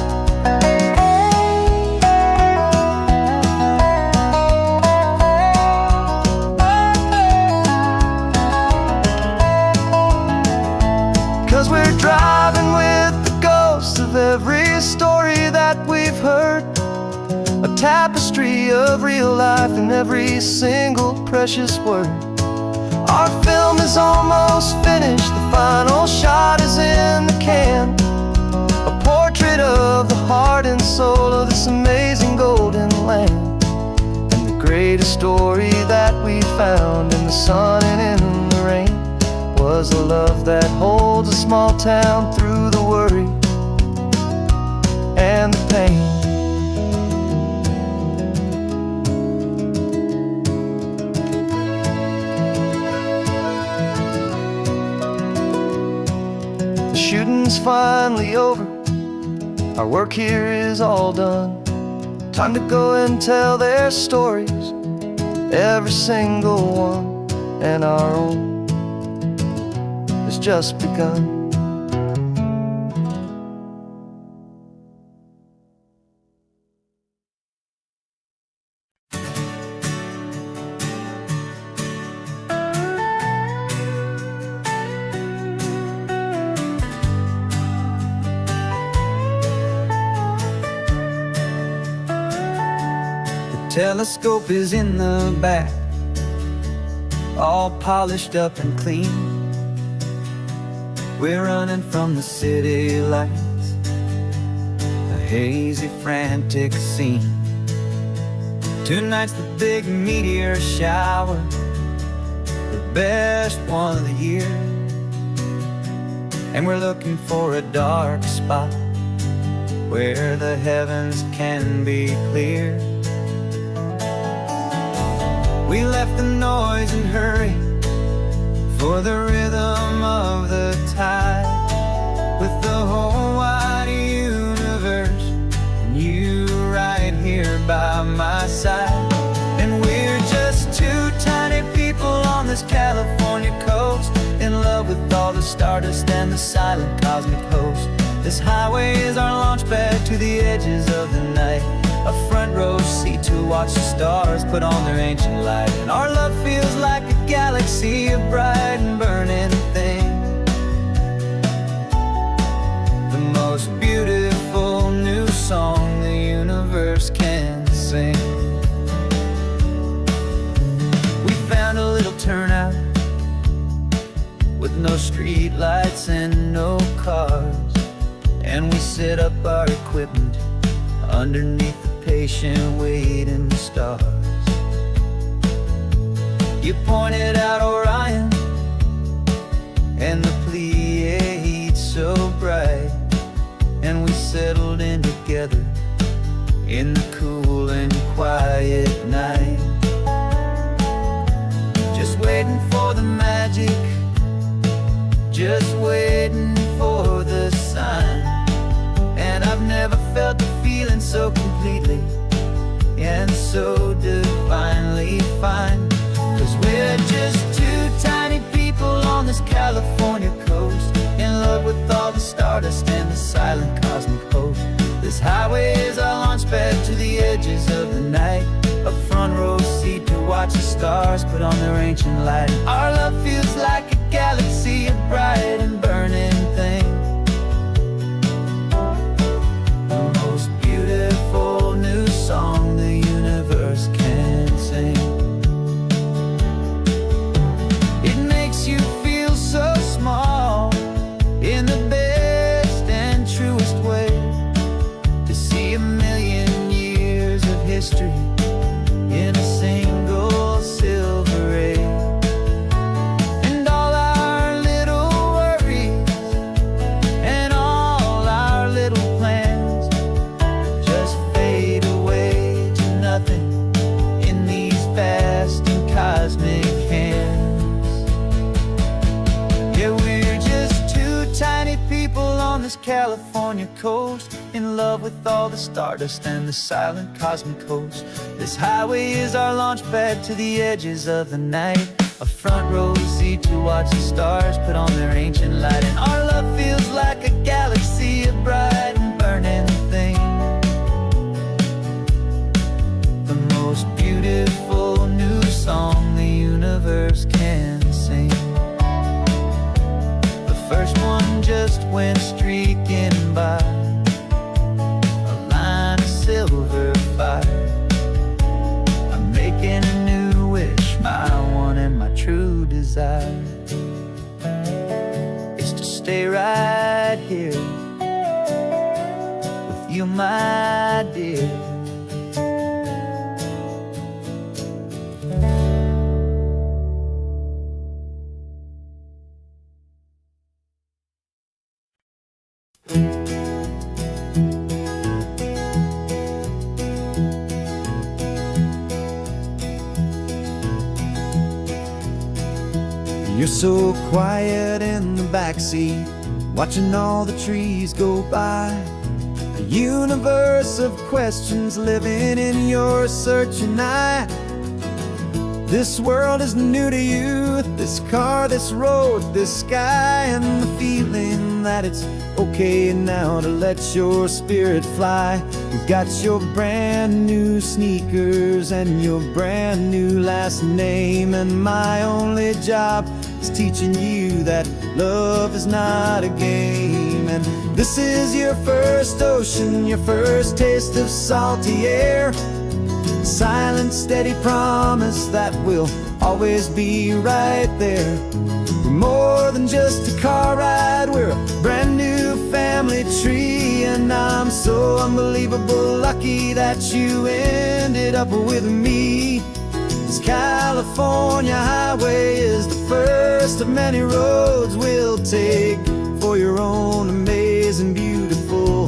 'Cause we're driving with the ghosts of every story that we've heard, a tapestry of real life in every single precious word. Our film is almost finished, the final shot is in the can, a portrait of the heart and soul of this amazing golden land. And the greatest story that we found in the sun and in the rain was a love that holds a small town through the worry and the pain. The shooting's finally over, our work here is all done. Time to go and tell their stories, every single one, and our own has just begun. The telescope is in the back, all polished up and clean. We're running from the city lights, a hazy, frantic scene. Tonight's the big meteor shower, the best one of the year. And we're looking for a dark spot where the heavens can be clear. We left the noise and hurry for the rhythm of the tide, with the whole wide universe and you right here by my side. And we're just two tiny people on this California coast, in love with all the stardust and the silent cosmic host. This highway is our launch pad to the edges of the night, a front row seat to watch the stars put on their ancient light. And our love feels like a galaxy, a bright and burning thing, the most beautiful new song the universe can sing. We found a little turnout with no street lights and no cars, and we set up our equipment underneath the patient waiting stars. You pointed out Orion and the Pleiades so bright, and we settled in together in the cool and quiet night, just waiting for the magic, just waiting for the sign. And I've never felt the feeling so completely and so divinely fine. 'Cause we're just two tiny people on this California coast, in love with all the stardust and the silent cosmic host. This highway is our launch pad to the edges of the night, a front row seat to watch the stars put on their ancient light. Our love feels like a galaxy, a bright and burning thing, the most beautiful new song the universe can sing. It makes you feel so small in the best and truest way, to see a million years of history in a single silver ray. this California coast, in love with all the stardust and the silent cosmic host. This highway is our launch pad to the edges of the night, a front row seat to watch the stars put on their ancient light. And our love feels like a galaxy of bright and burning things, the most beautiful new song the universe can sing. The first one just went streaking by, a line of silver fire. I'm making a new wish, my one and my true desire is to stay right here with you, my dear. You're so quiet in the backseat, watching all the trees go by. A universe of questions living in your searching eye. This world is new to you, this car, this road, this sky, and the feeling that it's okay now to let your spirit fly. You've got your brand new sneakers and your brand new last name, and my only job is teaching you that love is not a game. And this is your first ocean, your first taste of salty air, silent, steady promise that we'll always be right there. We're more than just a car ride, we're a brand new family tree. And I'm so unbelievable lucky that you ended up with me. This California highway is the first of many roads we'll take for your own amazing, beautiful,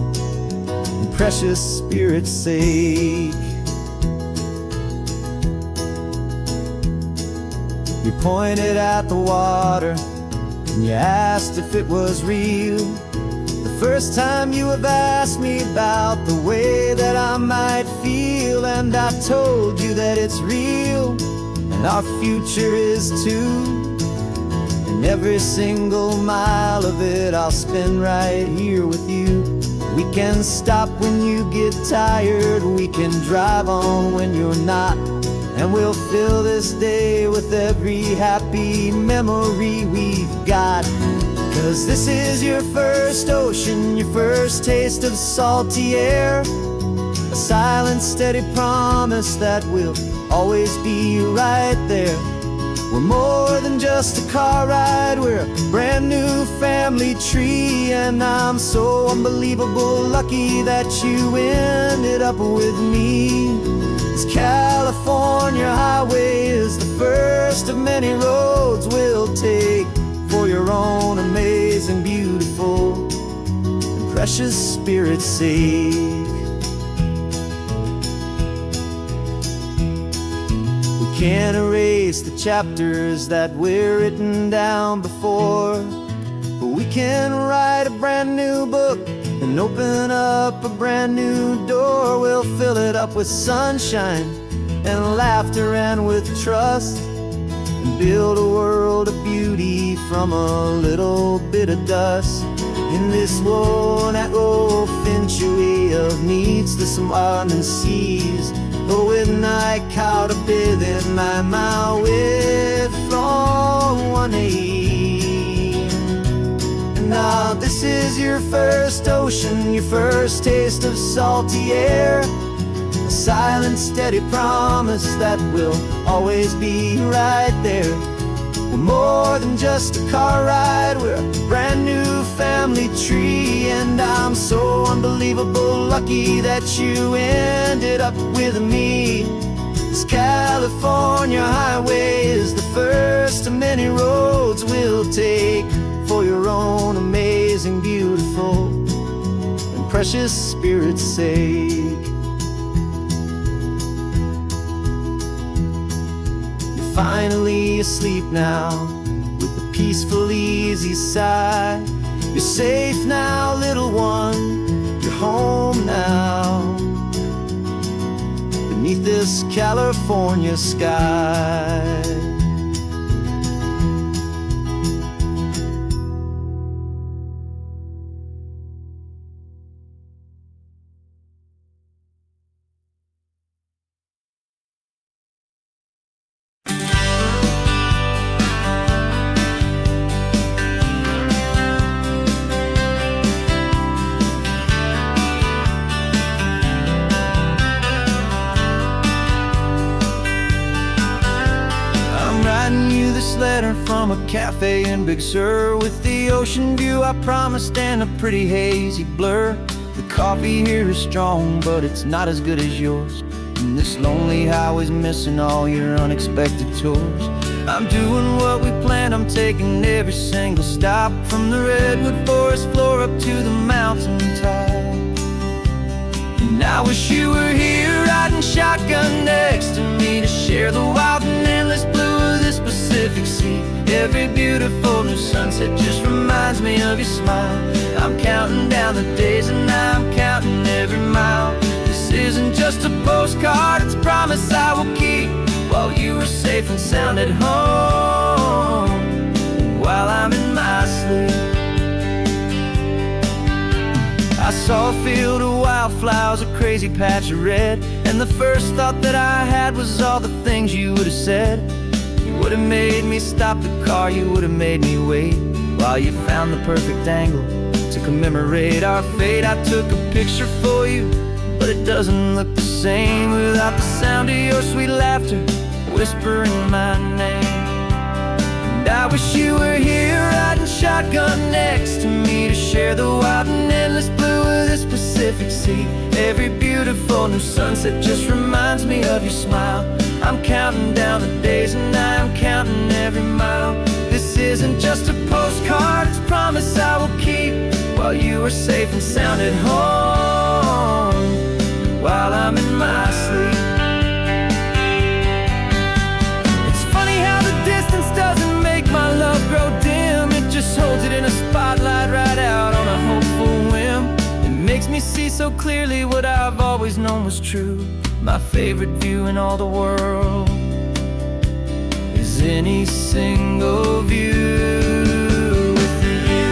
and precious spirit's sake. You pointed at the water and you asked if it was real. The first time you have asked me about the way that I might feel, and I told you that it's real and our future is too. And every single mile of it I'll spend right here with you. We can stop when you get tired, we can drive on when you're not, and we'll fill this day with every happy memory we've got. 'Cause this is your first ocean, your first taste of salty air, a silent, steady promise that we'll always be right there. We're more than just a car ride, we're a brand new family tree. And I'm so unbelievable lucky that you ended up with me. This California highway is the first of many roads we'll take for your own amazing, beautiful, and precious spirit's sake. We can't erase the chapters that were written down before, but we can write a brand new book and open up a brand new door. We'll fill it up with sunshine and laughter and with trust, and build a world of beauty from a little bit of dust. In this world that finchuie of needs the sun and seas, but with night caught a bit in my way from one aim. And now this is your first ocean, your first taste of salty air, a silent, steady promise that we'll always be right there. We're more than just a car ride, we're a brand new family tree. And I'm so unbelievable lucky that you ended up with me. This California highway is the first of many roads we'll take for your own amazing, beautiful, and precious spirit's sake. You're finally asleep now with a peaceful, easy sigh. You're safe now, little one, you're home now, beneath this California sky. Letter from a cafe in Big Sur, with the ocean view I promised and a pretty hazy blur. The coffee here is strong, but it's not as good as yours, and this lonely highway's missing all your unexpected tours. I'm doing what we planned, I'm taking every single stop, from the redwood forest floor up to the mountain top. And I wish you were here riding shotgun next to me, to share the wild and endless blue of this Pacific Sea. Every beautiful new sunset just reminds me of your smile. I'm counting down the days and I'm counting every mile. This isn't just a postcard, it's a promise I will keep, while you are safe and sound at home, and while I'm in my sleep. I saw a field of wildflowers, a crazy patch of red, and the first thought that I had was all the things you would have said. You would have made me stop the car, you would have made me wait, while you found the perfect angle to commemorate our fate. I took a picture for you, but it doesn't look the same without the sound of your sweet laughter whispering my name. And I wish you were here riding shotgun next to me, to share the wild and endless blue of this Pacific Sea. Every beautiful new sunset just reminds me of your smile. I'm counting down the days and I'm counting every mile. This isn't just a postcard, it's a promise I will keep, while you are safe and sound at home, while I'm in my sleep. It's funny how the distance doesn't make my love grow dim, it just holds it in a spotlight right out on a hopeful whim. It makes me see so clearly what I've always known was true. My favorite view in all the world is any single view with you.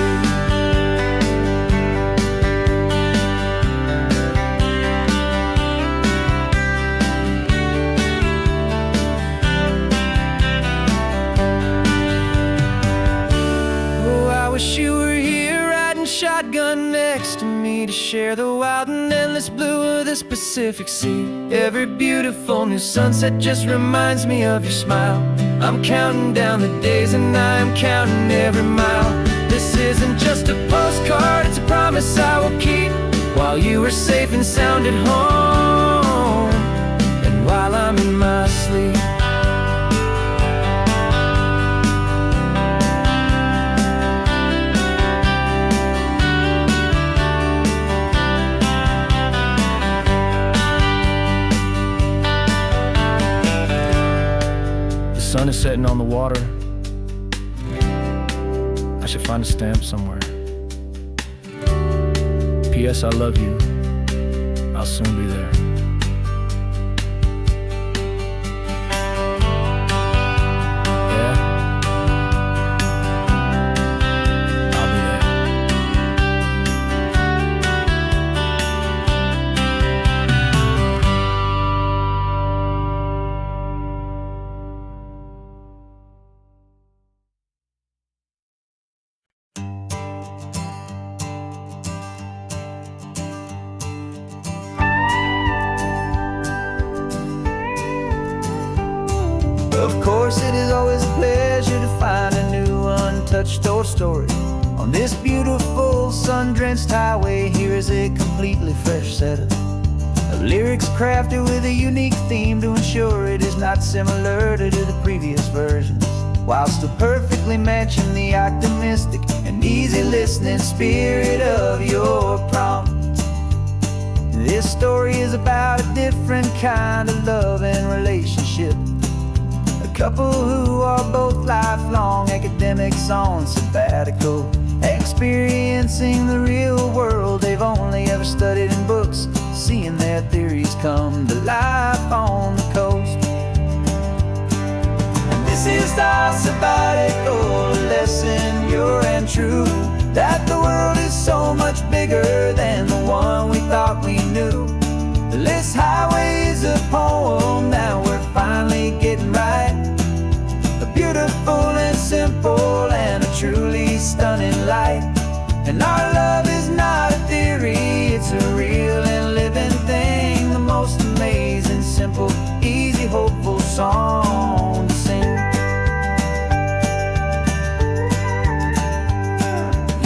Oh, I wish you were here riding shotgun next to me, to share the wild and endless blue of this Pacific Sea. Every beautiful new sunset just reminds me of your smile. I'm counting down the days and I'm counting every mile. This isn't just a postcard, it's a promise I will keep, while you are safe and sound at home, and while I'm in my sleep. The sun is setting on the water. I should find a stamp somewhere. P.S. I love you. I'll soon be there. Yeah? I'll be there. Of course, it is always a pleasure to find a new untouched old story. On this beautiful sun-drenched highway, here is a completely fresh set of lyrics crafted with a unique theme to ensure it is not similar to the previous versions, while still perfectly matching the optimistic and easy listening spirit of your prompt. This story is about a different kind of love and relationship, a couple who are both lifelong academics on sabbatical, experiencing the real world they've only ever studied in books, seeing their theories come to life on the coast. And this is our sabbatical lesson, pure and true, that the world is so much bigger than the one we thought we knew. This highway is a poem that we're finally getting right, a beautiful and simple and a truly stunning light. And our love is not a theory, it's a real and living thing, the most amazing, simple, easy, hopeful song to sing.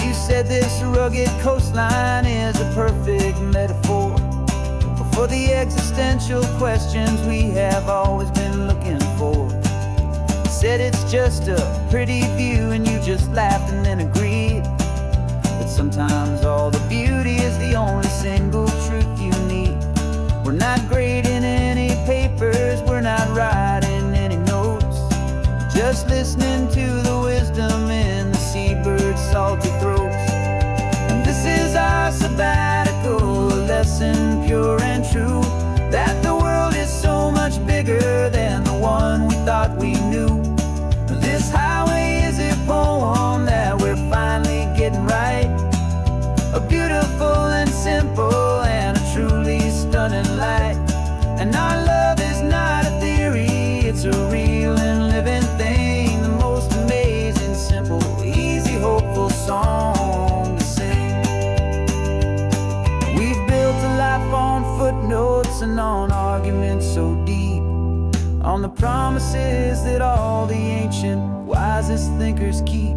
You said this rugged coastline is a perfect metaphor for the existential questions we have always been looking for. Said it's just a pretty view and you just laughed and then agreed. But sometimes all the beauty is the only single truth you need. We're not grading any papers, we're not writing any notes, just listening to the wisdom in the seabird's salty throats. And this is our sabbatical lesson, pure and true, that the world is so much bigger than the one we thought we knew. This highway is a poem that we're finally getting right, a beautiful and simple and a truly stunning light. And our love is not a theory, it's a real and living thing, the most amazing, simple, easy, hopeful song to sing. We've built a life on footnotes and on arguments so deep, on the promises that all the ancient, wisest thinkers keep.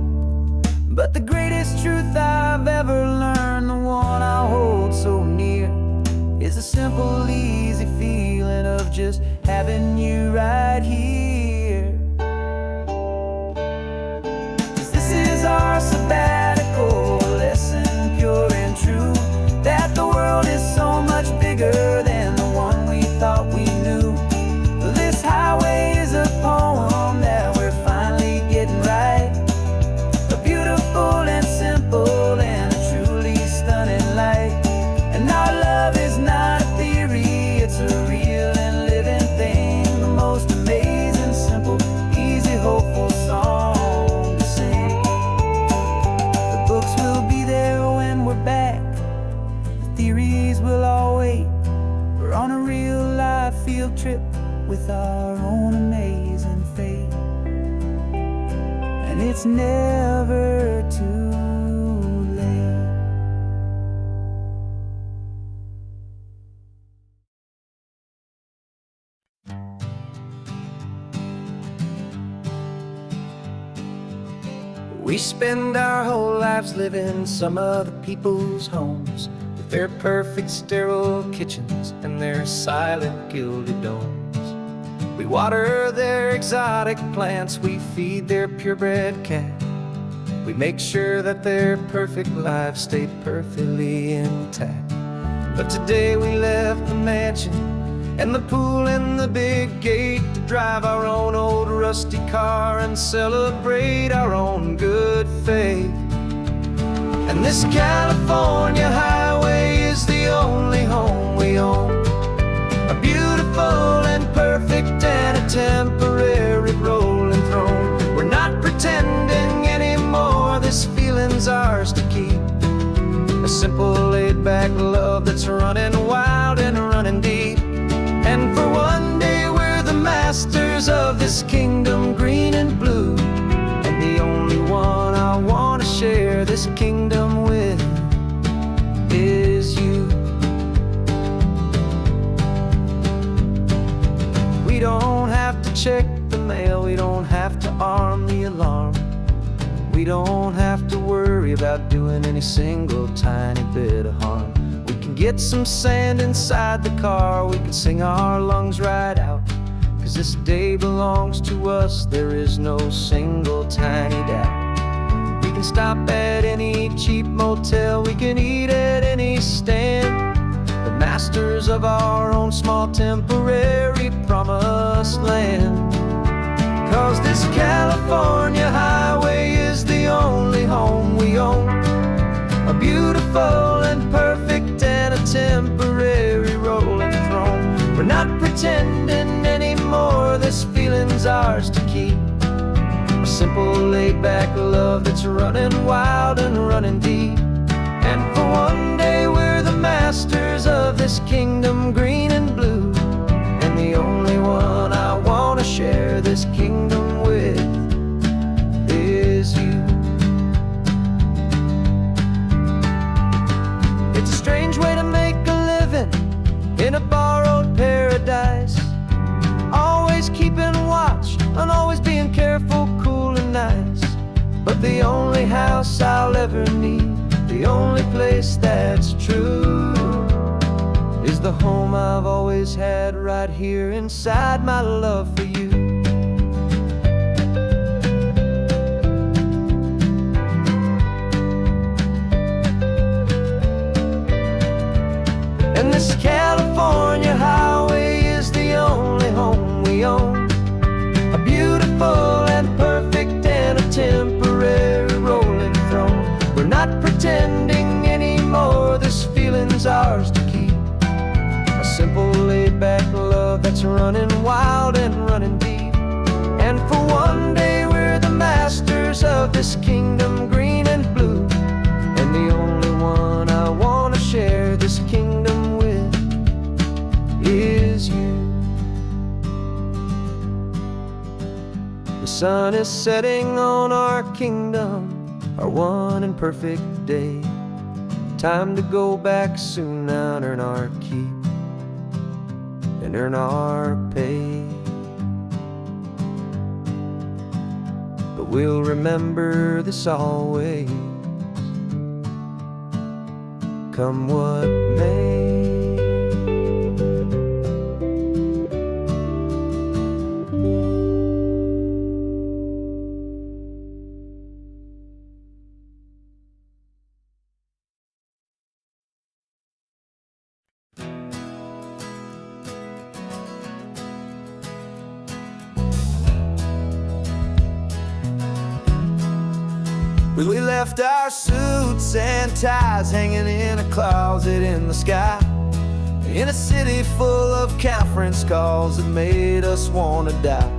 But the greatest truth I've ever learned, the one I hold so near, is a simple, easy feeling of just having you right here. 'Cause this is our sabbatical lesson, pure and true, that the world is so much bigger than the one we thought we knew. This highway is a poem that we're finally getting right, a beautiful and simple and a truly stunning light. And our love is not a theory, it's a real and living thing, the most amazing, simple, easy, hopeful song to sing. The books will be there when we're back, the theories will all wait. We're on a real life field trip with our own amazing fate, and it's never too late. We spend our whole lives living some other people's homes, with their perfect sterile kitchens and their silent gilded domes. We water their exotic plants, we feed their purebred cat, we make sure that their perfect lives stay perfectly intact. But today we left the mansion and the pool and the big gate to drive our own old rusty car and celebrate our own good faith. And this California highway is the only home we own, a beautiful and perfect and a temporary rolling throne. We're not pretending anymore, this feeling's ours to keep, a simple laid-back love that's running wild and running deep. And for one day we're the masters of this kingdom green and blue, and the only one I want to share this kingdom with is you. We don't have to check the mail, we don't have to arm the alarm, we don't have to worry about doing any single tiny bit of harm. We can get some sand inside the car, we can sing our lungs right out, 'cause this day belongs to us, there is no single tiny doubt. We can stop at any cheap motel, we can eat at any stand, the masters of our own small temporary promised land. 'Cause this California highway is the only home we own, a beautiful and perfect and a temporary rolling throne. We're not pretending anymore, this feeling's ours to keep, a simple laid-back love that's running wild and running deep. And for one day we're the masters of this kingdom green and blue, and the only one I want to share this kingdom with is you. It's a strange way to make a living in a borrowed paradise, always keeping watch and always being careful, cool and nice. But the only house I'll ever need, the only place that's true, is the home I've always had right here inside my love for you. And this California highway is the only home we own, a beautiful and perfect and a temporary rolling throne. We're not pretending anymore, this feeling's ours to keep, a simple laid-back love that's running wild and running deep. And for one day we're the masters of this kingdom green and blue, and the only one I want to share this kingdom with is you. The sun is setting on our kingdom, our one and perfect day. Time to go back soon now and earn our keep and earn our pay. But we'll remember this always, come what may. We left our suits and ties hanging in a closet in the sky, in a city full of conference calls that made us want to die.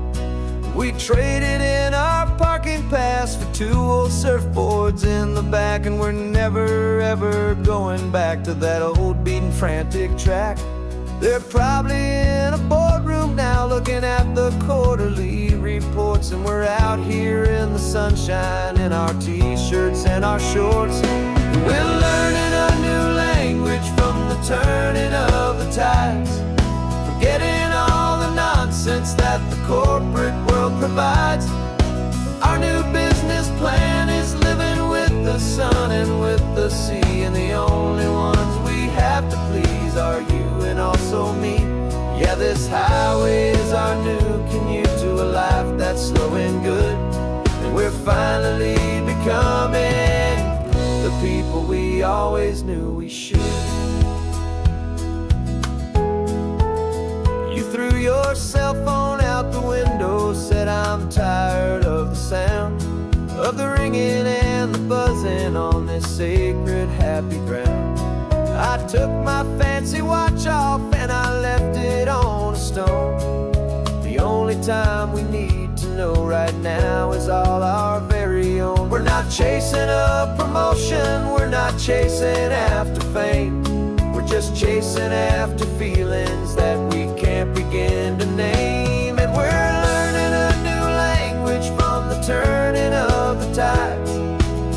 We traded in our parking pass for 2 old surfboards in the back, and we're never ever going back to that old beaten frantic track. They're probably in a boardroom now looking at the quarterly reports, and we're out here in the sunshine in our t-shirts and our shorts. We're learning a new language from the turning of the tides, forgetting all the nonsense that the corporate world provides. Our new business plan is living with the sun and with the sea, and the only ones we have to please are you and also me. Yeah, this highway is our new commute to a life that's slow and good, and we're finally becoming the people we always knew we should. You threw your cell phone out the window, said I'm tired of the sound of the ringing and the buzzing on this sacred happy ground. I took my fancy watch off and I left it on a stone. The only time we need to know right now is all our very own. We're not chasing a promotion, we're not chasing after fame, we're just chasing after feelings that we can't begin to name. And we're learning a new language from the turning of the tides,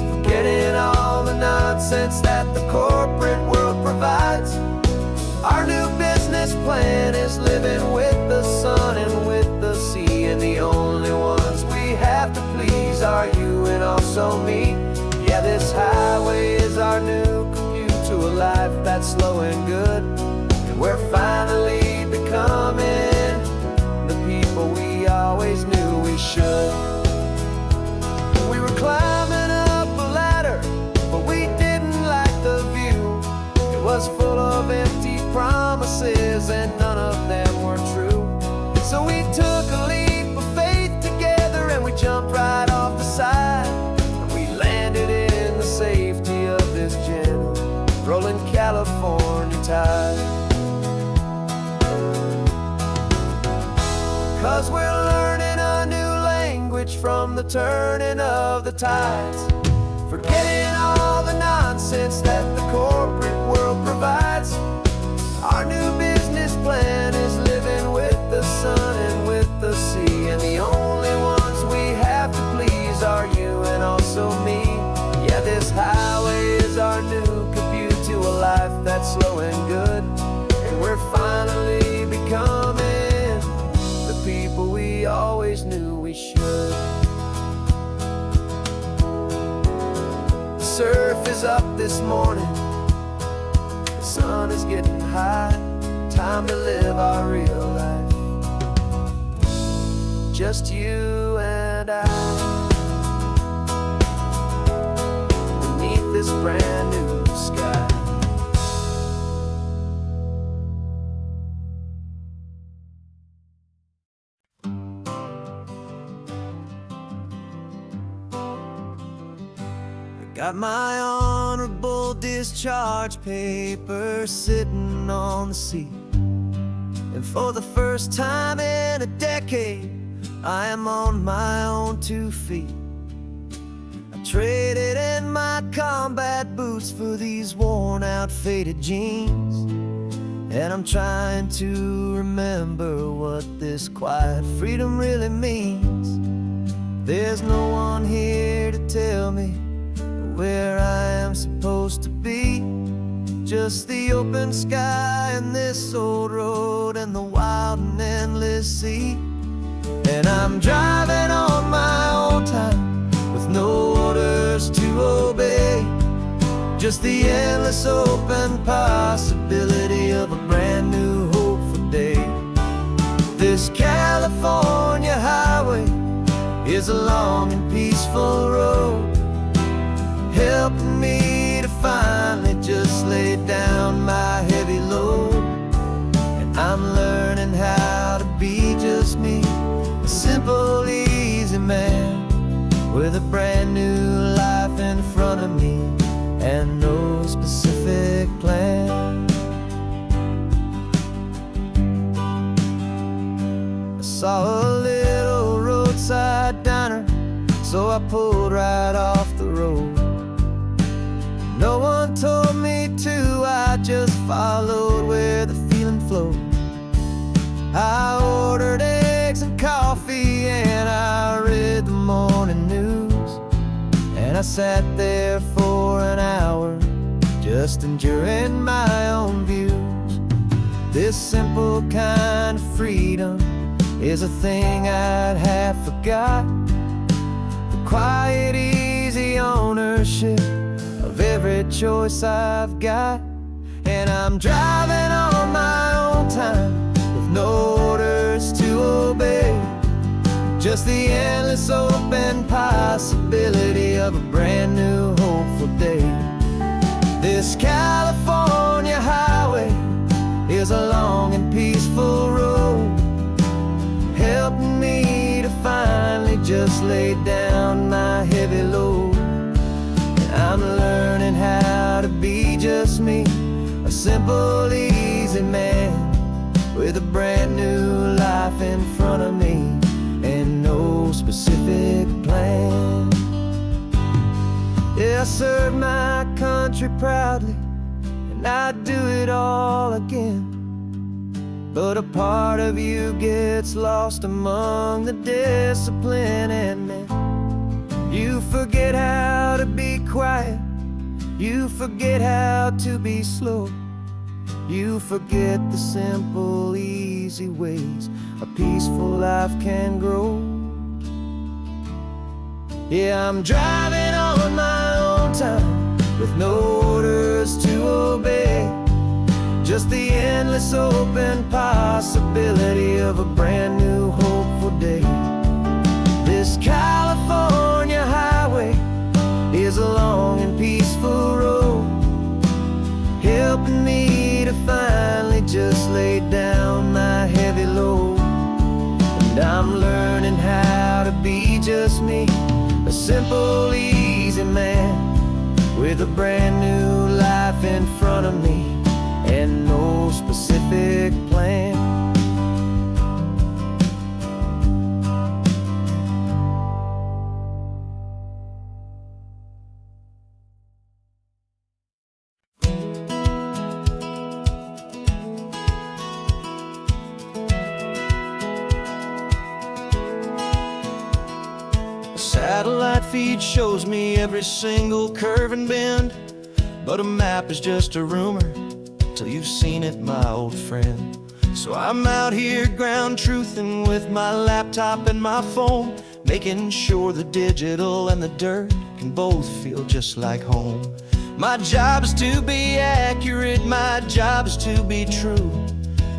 forgetting all the nonsense that the corporate world provides. Our new business plan is living with the sun and with the sea, and the only ones we have to please are you and also me. Yeah, this highway is our new commute to a life that's slow and good, and we're finally becoming the people we always knew we should. We were climbing up a ladder, but we didn't like the view. It was full of empty promises and none of them were true. So we took a leap of faith to get turning of the tides, forgetting all the nonsense that the corporate world provides. Our new business plan is living with the sun and with the sea, and the only ones we have to please are you and also me. Yeah, this highway is our new commute to a life that's slow and good, and we're finally becoming the people we always knew we should. The surf is up this morning, the sun is getting high, time to live our real life, just you and I, beneath this brand new sky. Got my honorable discharge paper sitting on the seat, and for the first time in a decade, I am on my own 2 feet. I traded in my combat boots for these worn out faded jeans, and I'm trying to remember what this quiet freedom really means. There's no one here to tell me where I am supposed to be, just the open sky and this old road and the wild and endless sea. And I'm driving on my own time with no orders to obey, just the endless open possibility of a brand new hopeful day. This California highway is a long and peaceful road, helping me to finally just lay down my heavy load. And I'm learning how to be just me, a simple, easy man with a brand new life in front of me and no specific plan. I saw a little roadside diner, so I pulled right off the road. No one told me to, I just followed where the feeling flowed. I ordered eggs and coffee and I read the morning news, and I sat there for an hour just enjoying my own views. This simple kind of freedom is a thing I'd have forgot, the quiet, easy ownership of every choice I've got. And I'm driving on my own time with no orders to obey, just the endless open possibility of a brand new hopeful day. This California highway is a long and peaceful road, helping me to finally just lay down my heavy load. I'm learning how to be just me, a simple, easy man with a brand new life in front of me and no specific plan. Yeah, I serve my country proudly and I'd do it all again, but a part of you gets lost among the discipline and men. You forget how to be quiet, you forget how to be slow, you forget the simple, easy ways a peaceful life can grow. Yeah, I'm driving on my own time with no orders to obey, just the endless open possibility of a brand new hopeful day. This California highway is a long and peaceful road, helping me to finally just lay down my heavy load. And I'm learning how to be just me, a simple, easy man with a brand new life in front of me and no specific plan. feed shows me every single curve and bend, but a map is just a rumor till you've seen it, my old friend. So I'm out here ground truthing with my laptop and my phone, making sure the digital and the dirt can both feel just like home. My job is to be accurate, my job is to be true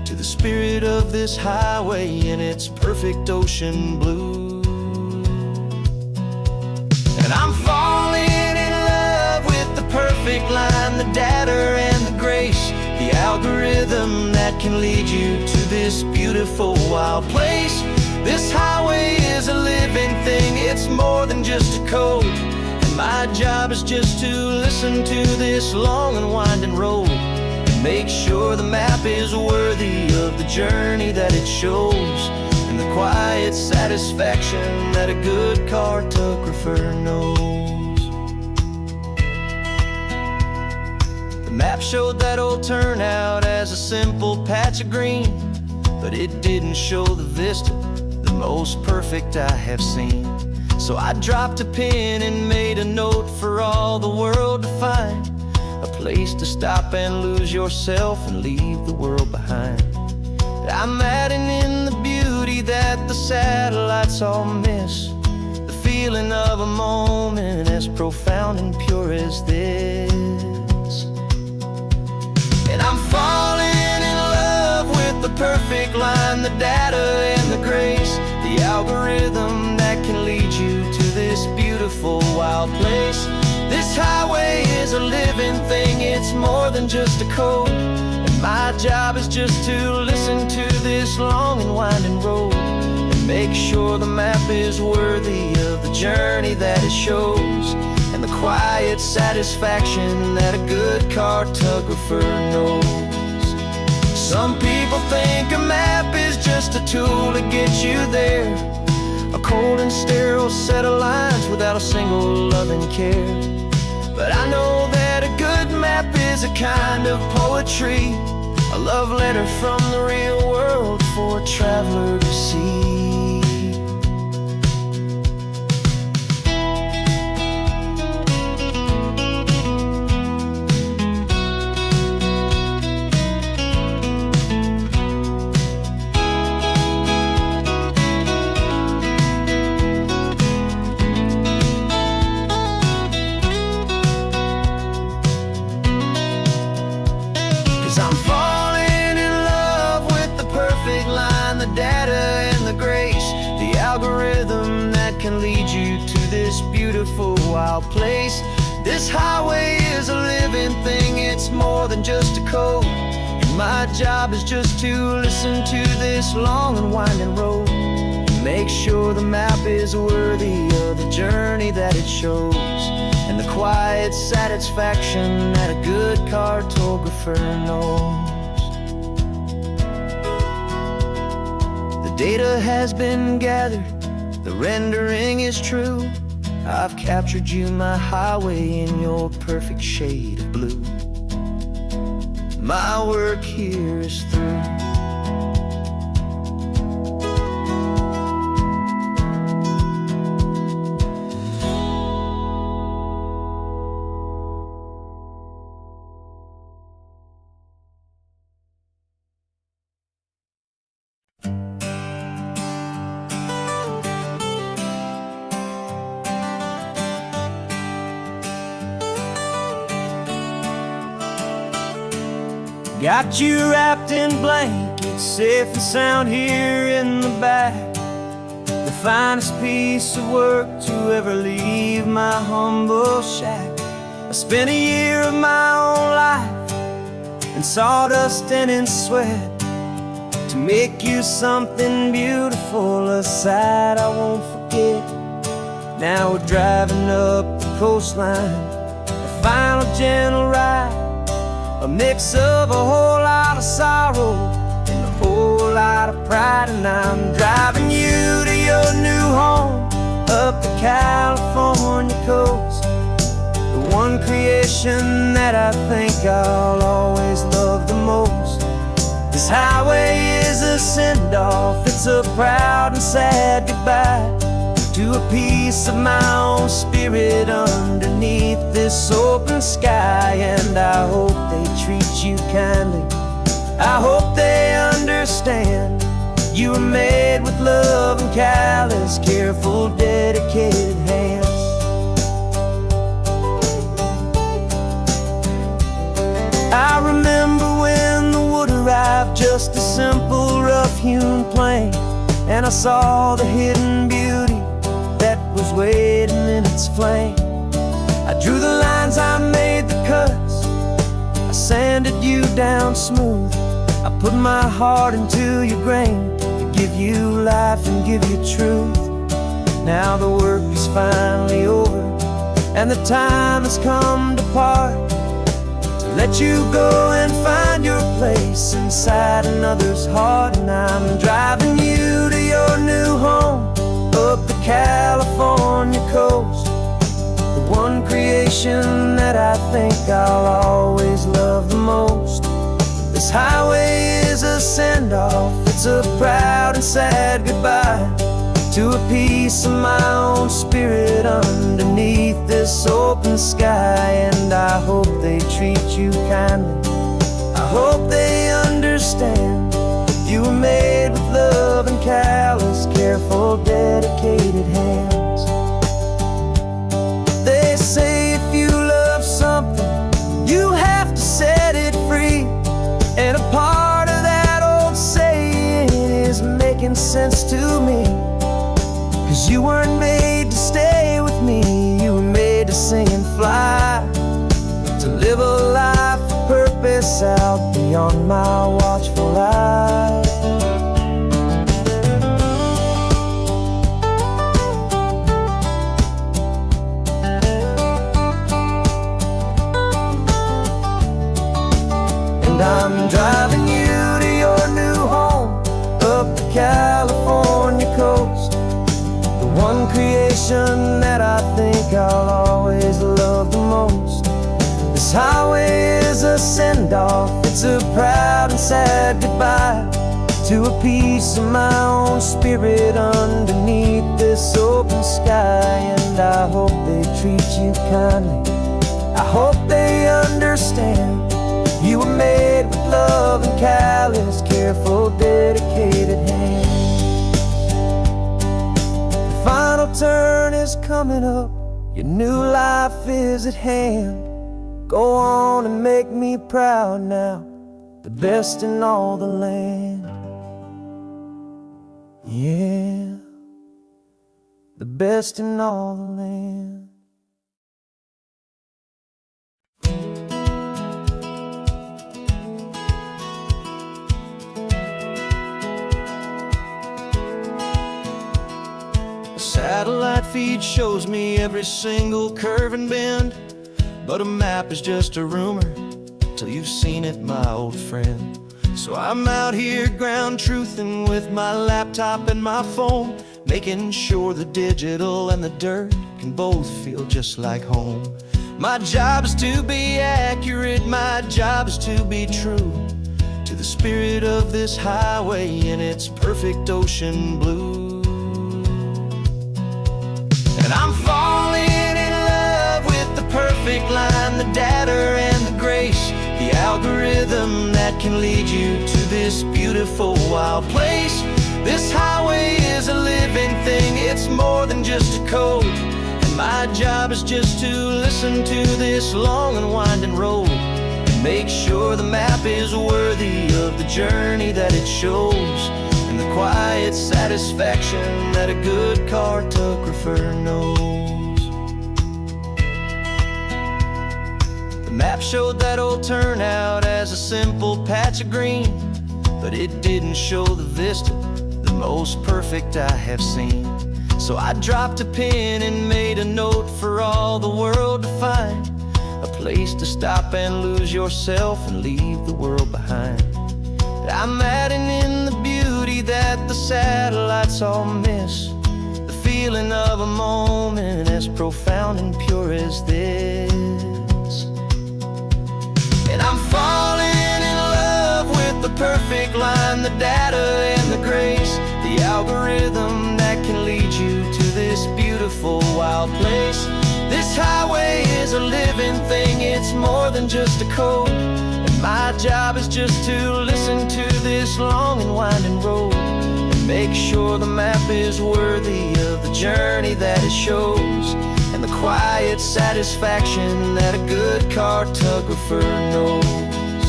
to the spirit of this highway in its perfect ocean blue. And I'm falling in love with the perfect line, the data and the grace, the algorithm that can lead you to this beautiful wild place. This highway is a living thing, it's more than just a code. And my job is just to listen to this long and winding road and make sure the map is worthy of the journey that it shows, and the quiet satisfaction that a good cartographer knows. The map showed that old turnout as a simple patch of green, but it didn't show the vista, the most perfect I have seen. So I dropped a pin and made a note for all the world to find, a place to stop and lose yourself and leave the world behind. I'm adding in the beauty that the satellites all miss, the feeling of a moment as profound and pure as this. And I'm falling in love with the perfect line, the data and the grace, the algorithm that can lead you to this beautiful wild place. This highway is a living thing, it's more than just a code. And my job is just to listen to this long and winding road and make sure the map is worthy of the journey that it shows, and the quiet satisfaction that a good cartographer knows. Some people think a map is just a tool to get you there, a cold and sterile set of lines without a single loving care. But I know that a good map is a kind of poetry, a love letter from the real world for a traveler to see. 'Cause I'm falling in love with the perfect line, the data and the grace, the algorithm that can lead you to this beautiful wild place. This highway is a living thing, it's more than just a code. And my job is just to listen to this long and winding road and make sure the map is worthy of the journey that it shows, and the quiet satisfaction that a good cartographer knows. The data has been gathered, the rendering is true. I've captured you, my highway, in your perfect shade of blue. My work here is through. Got you wrapped in blankets, safe and sound here in the back. The finest piece of work to ever leave my humble shack. I spent a year of my own life in sawdust and in sweat to make you something beautiful, a sight I won't forget. Now we're driving up the coastline, a final gentle ride, a mix of a whole lot of sorrow and a whole lot of pride. And I'm driving you to your new home up the California coast, the one creation that I think I'll always love the most. This highway is a send-off, it's a proud and sad goodbye to a piece of my own spirit underneath this open sky. And I hope they treat you kindly, I hope they understand. You were made with love and callous, careful, dedicated hands. I remember when the wood arrived, just a simple rough-hewn plank, and I saw the hidden beauty that was waiting in its flame. I drew the lines, I made the cuts, I sanded you down smooth. I put my heart into your grain to give you life and give you truth. Now the work is finally over, and the time has come to part, to let you go and find your place inside another's heart. And I'm driving you to your new home up the California coast, the one creation that I think I'll always love the most. This highway is a send-off, it's a proud and sad goodbye to a piece of my own spirit underneath this open sky. And I hope they treat you kindly, I hope they understand. You were made with love and callous, careful, dedicated hands. They say if you love something, you have to set it free. And a part of that old saying is making sense to me. 'Cause you weren't made to stay with me, you were made to sing and fly, to live a life of purpose out beyond my watchful eye. And I'm driving you to your new home up the California coast, the one creation that I think I'll always love the most. This highway is a send-off, it's a proud and sad goodbye to a piece of my own spirit underneath this open sky. And I hope they treat you kindly, I hope they understand. You were made with love and callous, careful, dedicated hands. The final turn is coming up, your new life is at hand. Go on and make me proud now, the best in all the land. Yeah, the best in all the land. Satellite feed shows me every single curve and bend, but a map is just a rumor till you've seen it, my old friend. So I'm out here ground truthing with my laptop and my phone, making sure the digital and the dirt can both feel just like home. My job is to be accurate, my job is to be true to the spirit of this highway in its perfect ocean blue. And I'm falling in love with the perfect line, the data and the grace, the algorithm that can lead you to this beautiful wild place. This highway is a living thing, it's more than just a code. And my job is just to listen to this long and winding road and make sure the map is worthy of the journey that it shows, and the quiet satisfaction that a good cartographer knows. The map showed that old turnout as a simple patch of green, but it didn't show the vista, the most perfect I have seen. So I dropped a pin and made a note for all the world to find, a place to stop and lose yourself and leave the world behind. I'm adding in the beauty that the satellites all miss, the feeling of a moment as profound and pure as this. And I'm falling in love with the perfect line, the data and the grace, the algorithm that can lead you to this wild place. This highway is a living thing, it's more than just a code. And my job is just to listen to this long and winding road and make sure the map is worthy of the journey that it shows, and the quiet satisfaction that a good cartographer knows.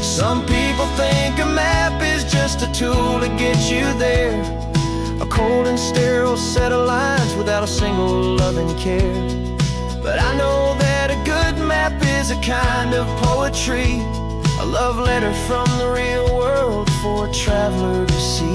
Some people think a map is just a tool to get you there, a cold and sterile set of lines without a single loving care. But I know that a good map is a kind of poetry, a love letter from the real world for a traveler to see.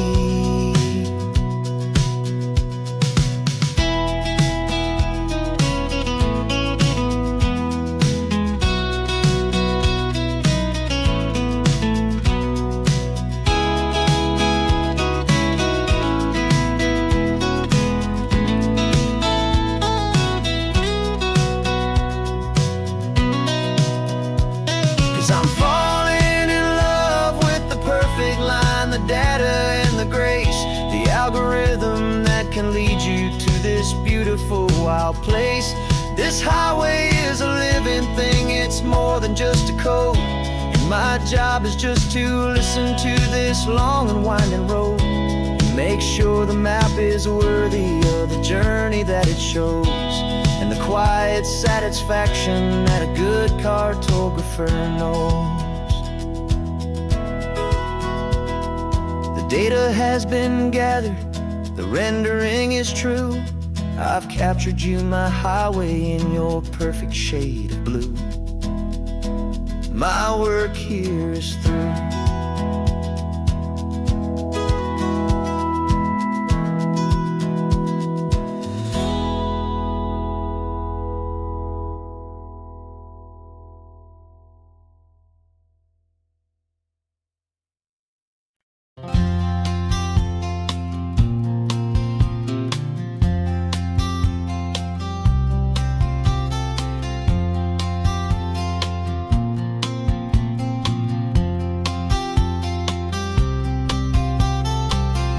'Cause I'm falling in love with the perfect line, the data and the grace, the algorithm that can lead you to this beautiful wild place. This highway is a living thing, it's more than just a code. And my job is just to listen to this long and winding road and make sure the map is worthy of the journey that it shows, and the quiet satisfaction that a good cartographer knows. The data has been gathered, the rendering is true. I've captured you, my highway, in your perfect shade of blue. My work here is through.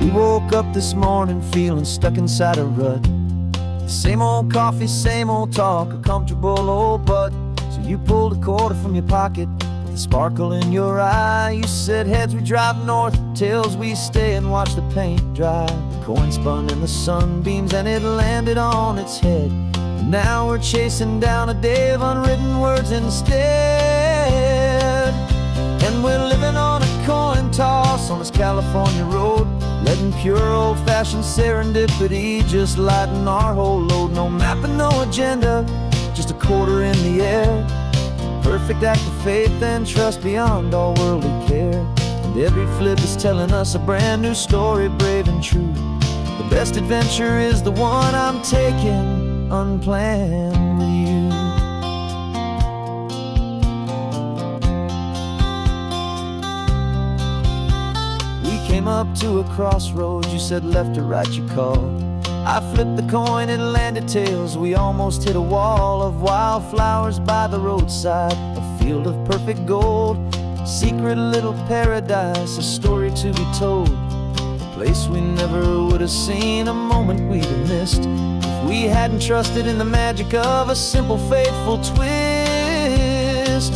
We woke up this morning feeling stuck inside a rut. Same old coffee, same old talk, a comfortable old butt. So you pulled a quarter from your pocket with a sparkle in your eye. You said, heads we drive north, tails we stay and watch the paint dry. The coin spun in the sunbeams and it landed on its head. And now we're chasing down a day of unwritten words instead. And we're living on a coin toss on this California road, letting pure old-fashioned serendipity just lighten our whole load. No map and no agenda, just a quarter in the air. Perfect act of faith and trust beyond all worldly care. And every flip is telling us a brand new story, brave and true. The best adventure is the one I'm taking unplanned with you. Came up to a crossroads, you said left or right you called. I flipped the coin, it landed tails. We almost hit a wall of wildflowers by the roadside, a field of perfect gold, secret little paradise, a story to be told, a place we never would have seen, a moment we'd have missed if we hadn't trusted in the magic of a simple faithful twist.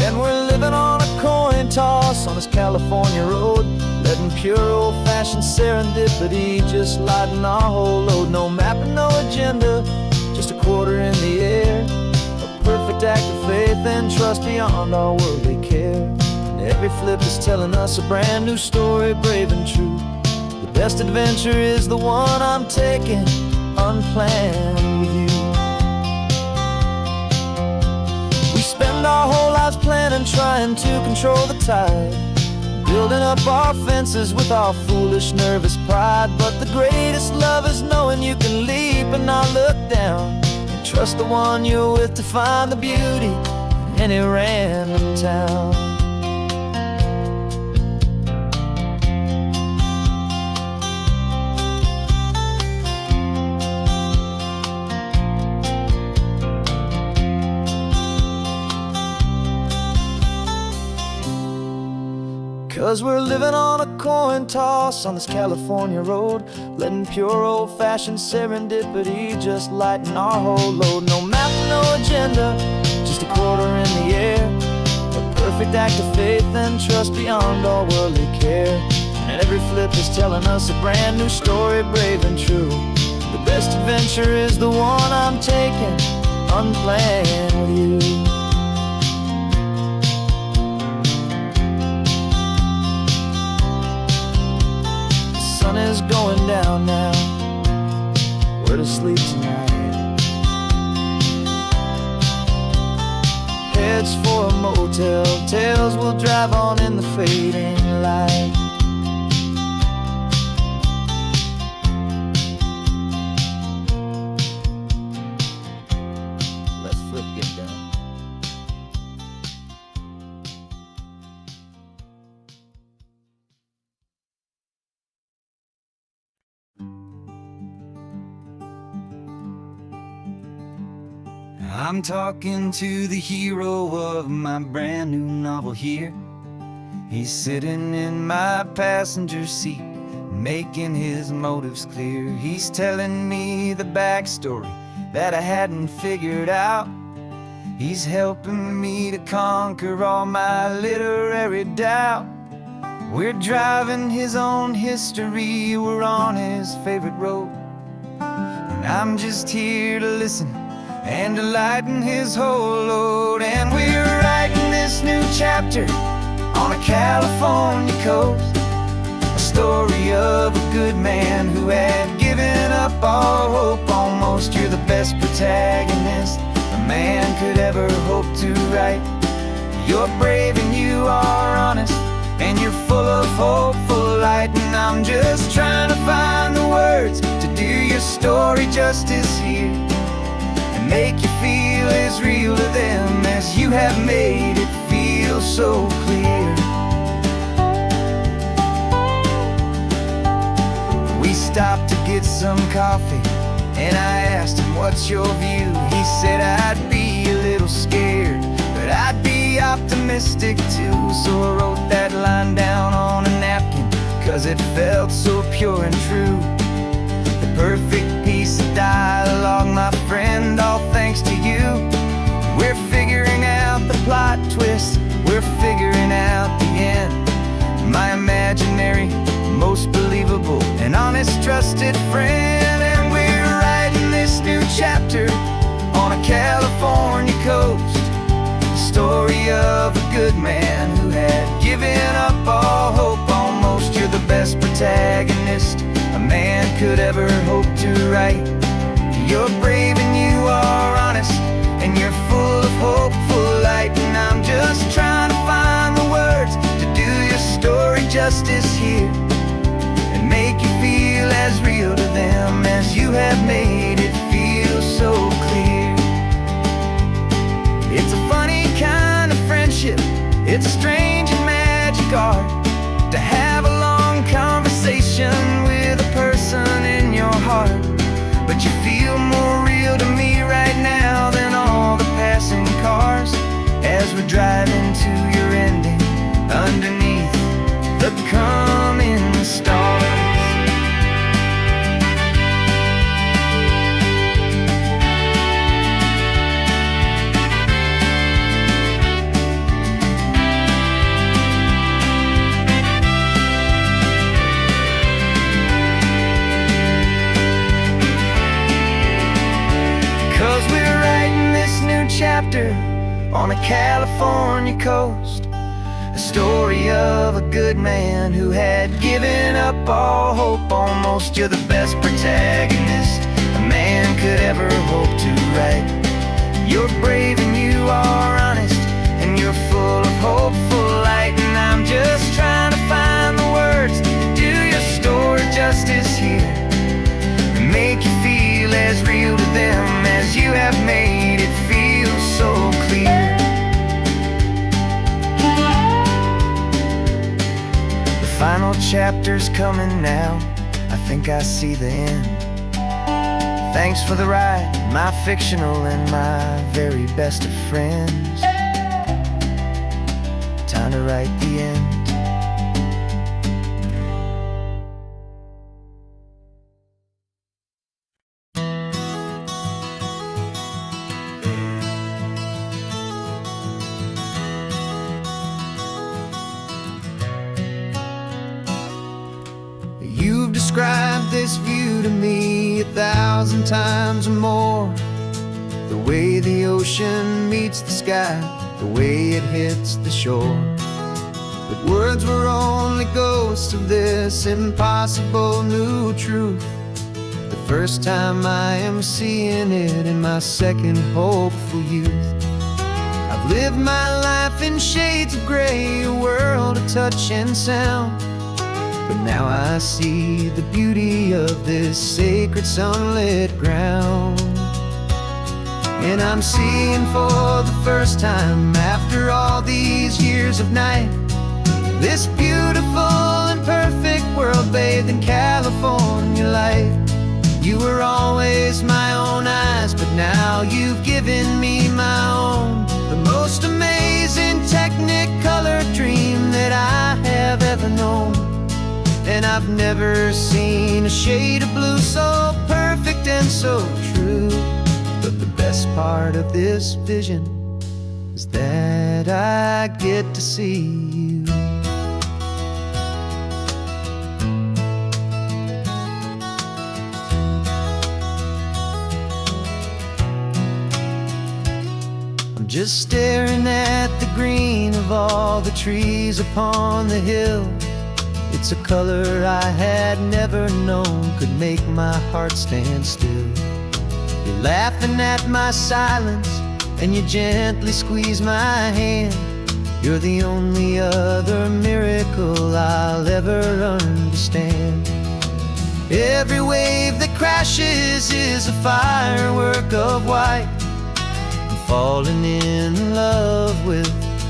And we're living on a coin toss on this California road, letting pure old-fashioned serendipity just lighten our whole load. No map and no agenda, just a quarter in the air. A perfect act of faith and trust beyond our worldly care. And every flip is telling us a brand new story, brave and true. The best adventure is the one I'm taking unplanned with you. We spend our whole lives planning, trying to control the tide, building up our fences with our foolish, nervous pride. But the greatest love is knowing you can leap and not look down, and trust the one you're with to find the beauty in any random town. 'Cause we're living on a coin toss on this California road, letting pure old-fashioned serendipity just lighten our whole load. No map, no agenda, just a quarter in the air, a perfect act of faith and trust beyond all worldly care. And every flip is telling us a brand new story, brave and true. The best adventure is the one I'm taking, unplanned with you. Sun is going down now, we're to sleep tonight. Heads for a motel, tails will drive on in the fading light. Let's flip get down. I'm talking to the hero of my brand new novel here. He's sitting in my passenger seat, making his motives clear. He's telling me the backstory that I hadn't figured out. He's helping me to conquer all my literary doubt. We're driving his own history, we're on his favorite road, and I'm just here to listen and to lighten his whole load. And we're writing this new chapter on a California coast, a story of a good man who had given up all hope almost. You're the best protagonist a man could ever hope to write. You're brave and you are honest, and you're full of hopeful light. And I'm just trying to find the words to do your story justice here, make you feel as real to them as you have made it feel so clear. We stopped to get some coffee, and I asked him, what's your view? He said, I'd be a little scared, but I'd be optimistic too. So I wrote that line down on a napkin, 'cause it felt so pure and true. The perfect piece of dialogue, my friend, all thanks to you. We're figuring out the plot twist, we're figuring out the end. My imaginary, most believable and honest trusted friend. And we're writing this new chapter on a California coast, the story of a good man who had given up all hope almost. You're the best protagonist a man could ever hope to write. You're brave and you are honest, and you're full of hopeful light. And I'm just trying to find the words to do your story justice here, and make you feel as real to them as you have made it feel so clear. It's a funny kind of friendship, it's strange and magic art to have a long conversation with a person in your heart. But you feel more real to me right now than all the passing cars, as we're driving to your ending underneath the coming stars. Chapter on a California coast, a story of a good man who had given up all hope almost. You're the best protagonist a man could ever hope to write. You're brave and you are honest, and you're full of hopeful light. And I'm just trying to find the words to do your story justice here, and make you feel as real to them as you have made it feel so clear. The final chapter's coming now, I think I see the end. Thanks for the ride, my fictional and my very best of friends. Time to write the end. 1,000 times or more. The way the ocean meets the sky, the way it hits the shore. But words were only ghosts of this impossible new truth. The first time I am seeing it in my second hopeful youth. I've lived my life in shades of gray, a world of touch and sound. But now I see the beauty of this sacred sunlit ground. And I'm seeing for the first time, after all these years of night, this beautiful and perfect world bathed in California light. You were always my own eyes, but now you've given me my own. The most amazing technicolor dream that I have ever known. And I've never seen a shade of blue so perfect and so true. But the best part of this vision is that I get to see you. Just staring at the green of all the trees upon the hill. It's a color I had never known could make my heart stand still. You're laughing at my silence, and you gently squeeze my hand. You're the only other miracle I'll ever understand. Every wave that crashes is a firework of white. Falling in love with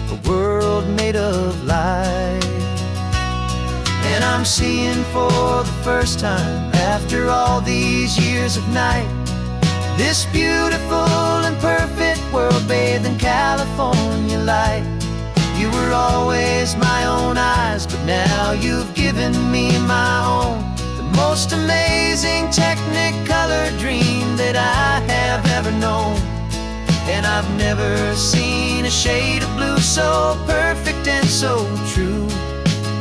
a world made of light. And I'm seeing for the first time, after all these years of night, this beautiful and perfect world bathed in California light. You were always my own eyes, but now you've given me my own. The most amazing technicolor dream that I have ever known. And I've never seen a shade of blue so perfect and so true.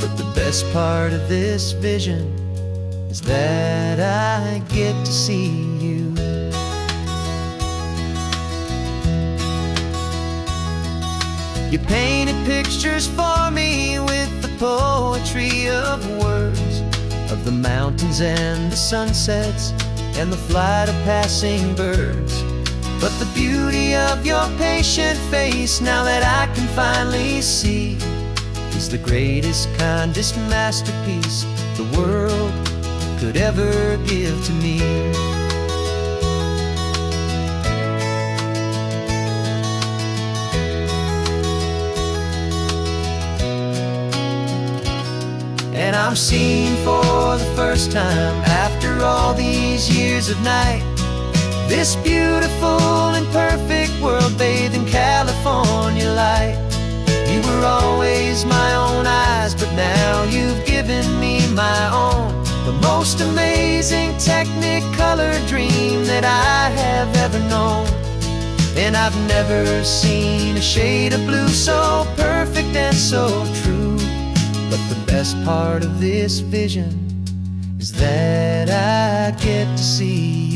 But the best part of this vision is that I get to see you. You painted pictures for me with the poetry of words, of the mountains and the sunsets and the flight of passing birds. But the beauty of your patient face, now that I can finally see, is the greatest, kindest masterpiece the world could ever give to me. And I'm seeing for the first time, after all these years of night, this beautiful and perfect world bathed in California light. You were always my own eyes, but now you've given me my own. The most amazing technicolor dream that I have ever known. And I've never seen a shade of blue so perfect and so true. But the best part of this vision is that I get to see you.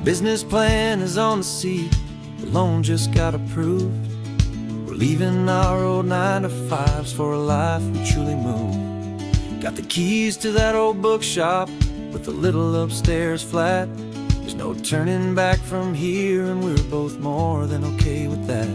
Business plan is on the seat, the loan just got approved. We're leaving our old 9-to-5s for a life we truly move. Got the keys to that old bookshop with the little upstairs flat. There's no turning back from here, and we're both more than okay with that.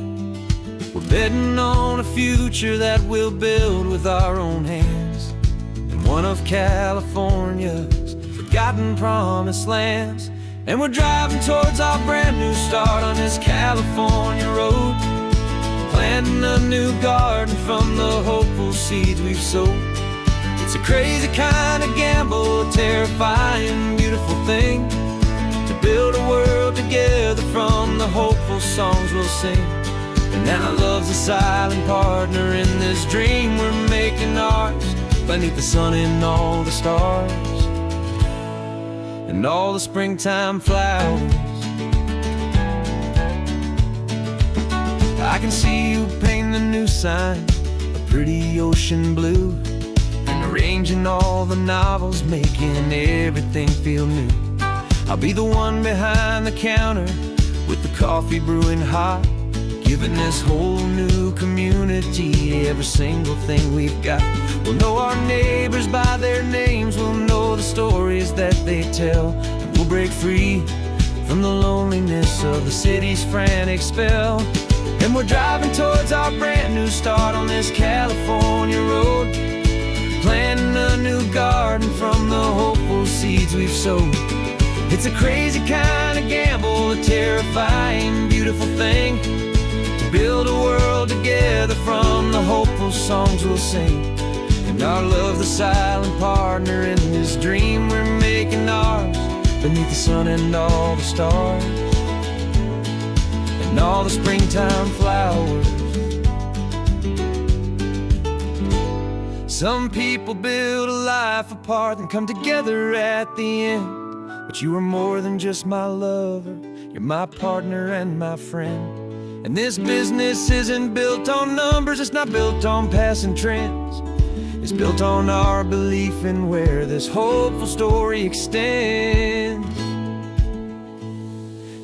We're betting on a future that we'll build with our own hands, in one of California's forgotten promised lands. And we're driving towards our brand new start on this California road, planting a new garden from the hopeful seeds we've sowed. It's a crazy kind of gamble, a terrifying, beautiful thing, to build a world together from the hopeful songs we'll sing. And now love's a silent partner in this dream we're making ours, beneath the sun and all the stars and all the springtime flowers. I can see you paint the new sign a pretty ocean blue, and arranging all the novels, making everything feel new. I'll be the one behind the counter with the coffee brewing hot, giving this whole new community every single thing we've got. We'll know our neighbors by their names, we'll know the stories that they tell, and we'll break free from the loneliness of the city's frantic spell. And we're driving towards our brand new start on this California road, planting a new garden from the hopeful seeds we've sowed. It's a crazy kind of gamble, a terrifying, beautiful thing, to build a world together from the hopeful songs we'll sing. And our love's the silent partner in this dream we're making ours, beneath the sun and all the stars and all the springtime flowers. Some people build a life apart and come together at the end, but you are more than just my lover, you're my partner and my friend. And this business isn't built on numbers, it's not built on passing trends, it's built on our belief in where this hopeful story extends.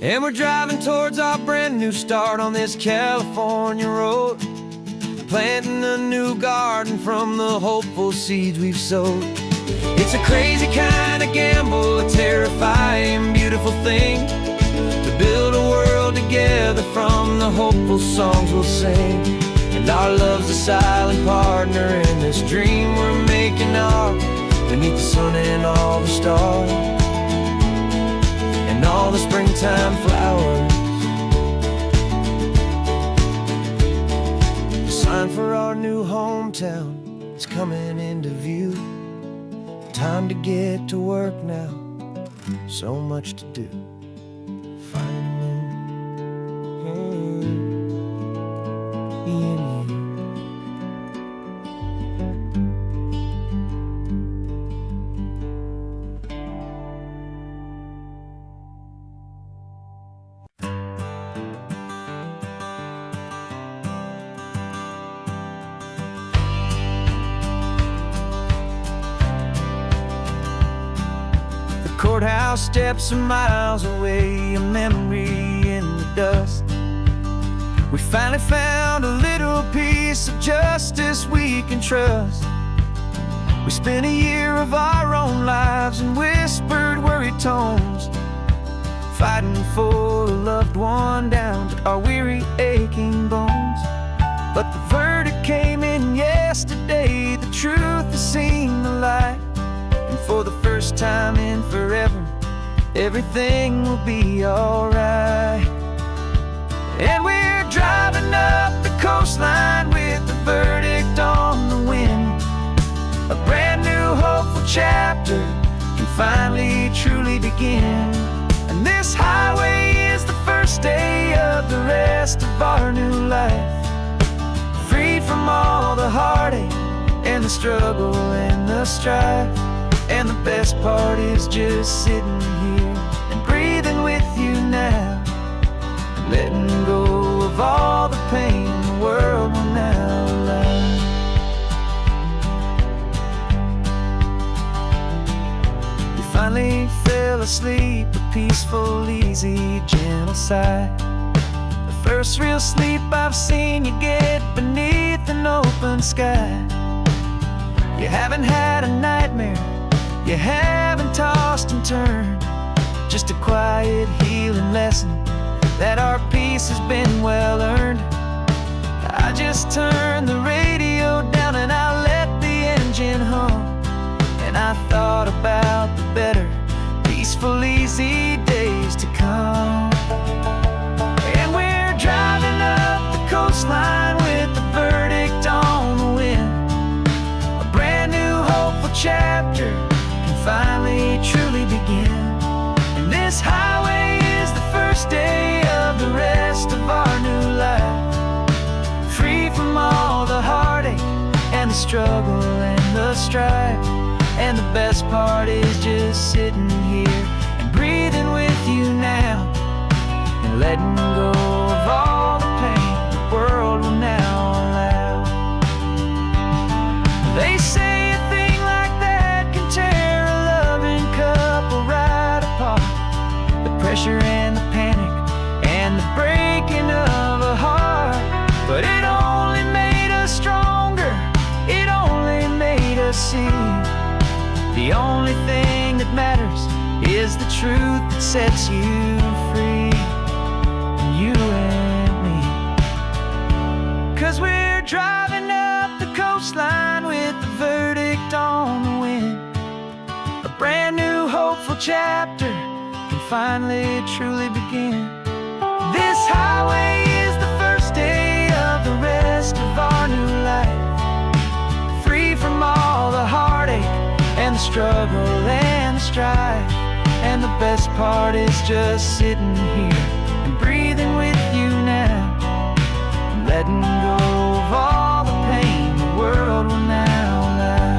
And we're driving towards our brand new start on this California road, planting a new garden from the hopeful seeds we've sowed. It's a crazy kind of gamble, a terrifying, beautiful thing, to build a world together from the hopeful songs we'll sing. And our love's a silent partner in this dream we're making ours, beneath the sun and all the stars and all the springtime flowers. The sign for our new hometown is coming into view. Time to get to work now, so much to do. Finding me in you. Courthouse steps are miles away, a memory in the dust. We finally found a little piece of justice we can trust. We spent a year of our own lives in whispered, worried tones, fighting for a loved one down to our weary, aching bones. But the verdict came in yesterday, the truth has seen the light. And for the first time in forever, everything will be alright. And we're driving up the coastline with the verdict on the wind. A brand new hopeful chapter can finally truly begin. And this highway is the first day of the rest of our new life, freed from all the heartache and the struggle and the strife. And the best part is just sitting here and breathing with you now, letting go of all the pain the world will now allow. We finally fell asleep, a peaceful, easy, gentle sigh. The first real sleep I've seen you get beneath an open sky. You haven't had a nightmare, you haven't tossed and turned, just a quiet healing lesson that our peace has been well earned. I just turned the radio down and I let the engine hum, and I thought about the better, peaceful, easy days to come. And we're driving up the coastline with the verdict on the wind. A brand new hopeful chapter finally truly begin. And this highway is the first day of the rest of our new life, struggle and the strife. And the best part is just sitting here and breathing with you now, and letting go of all the pain the world will now allow. They say a thing like that can tear a loving couple right apart. The pressure and the panic and the breaking of a heart. But it only made us stronger, it only made us see the only thing that matters is the truth that sets you free, you and me. 'Cause we're driving up the coastline with the verdict on the wind. A brand new hopeful chapter can finally truly begin. This highway is the first day of the rest of our new life, free from all the heartache and the struggle and the strife. And the best part is just sitting here and breathing with you now, and letting go of all the pain the world will now allow.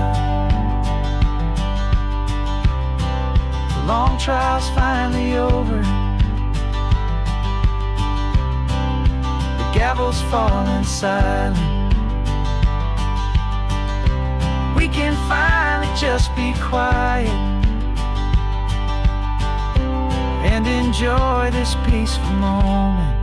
The long trial's finally over, the gavel's falling silent. We can finally just be quiet and enjoy this peaceful moment.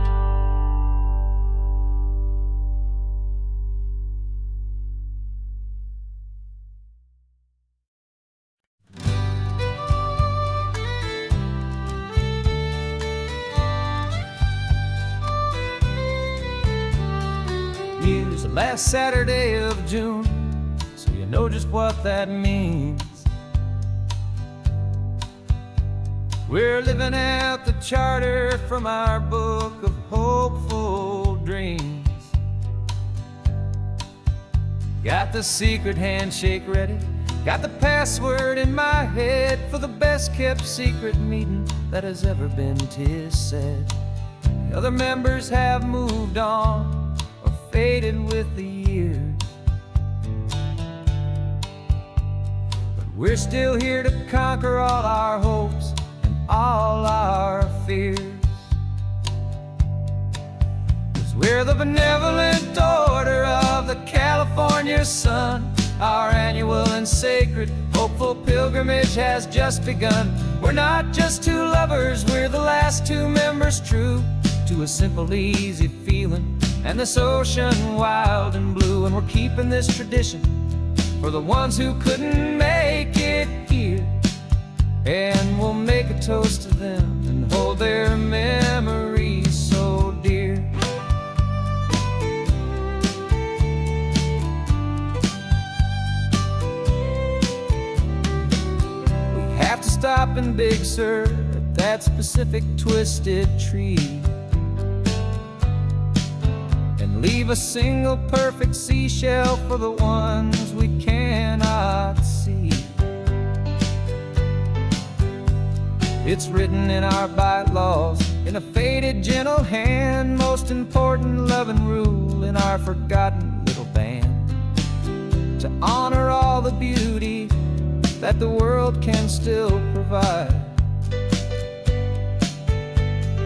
Here's the last Saturday of June, so you know just what that means. We're living out the charter from our book of hopeful dreams. Got the secret handshake ready, got the password in my head for the best kept secret meeting that has ever been, 'tis said. The other members have moved on or faded with the years, but we're still here to conquer all our hopes, all our fears. 'Cause we're the benevolent order of the California sun. Our annual and sacred hopeful pilgrimage has just begun. We're not just two lovers, we're the last two members true to a simple, easy feeling and this ocean wild and blue. And we're keeping this tradition for the ones who couldn't make it here, and we'll make a toast to them and hold their memories so dear. We have to stop in Big Sur at that specific twisted tree and leave a single perfect seashell for the ones we cannot see. It's written in our bylaws, in a faded gentle hand, most important love and rule in our forgotten little band, to honor all the beauty that the world can still provide,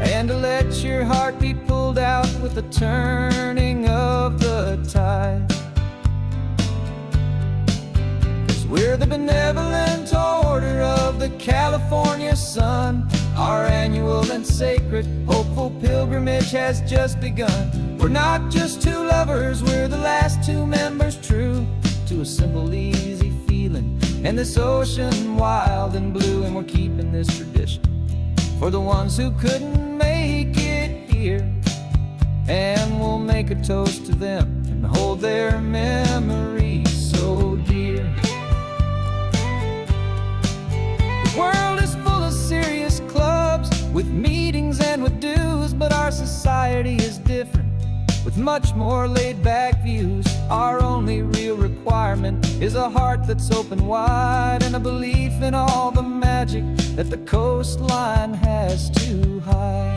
and to let your heart be pulled out with the turning of the tide. 'Cause we're the benevolent order of the California sun. Our annual and sacred hopeful pilgrimage has just begun. We're not just two lovers, we're the last two members true to a simple, easy feeling and this ocean wild and blue. And we're keeping this tradition for the ones who couldn't make it here, and we'll make a toast to them and hold their memories so dear. The world is full of serious clubs with meetings and with dues, but our society is different with much more laid-back views. Our only real requirement is a heart that's open wide and a belief in all the magic that the coastline has to hide.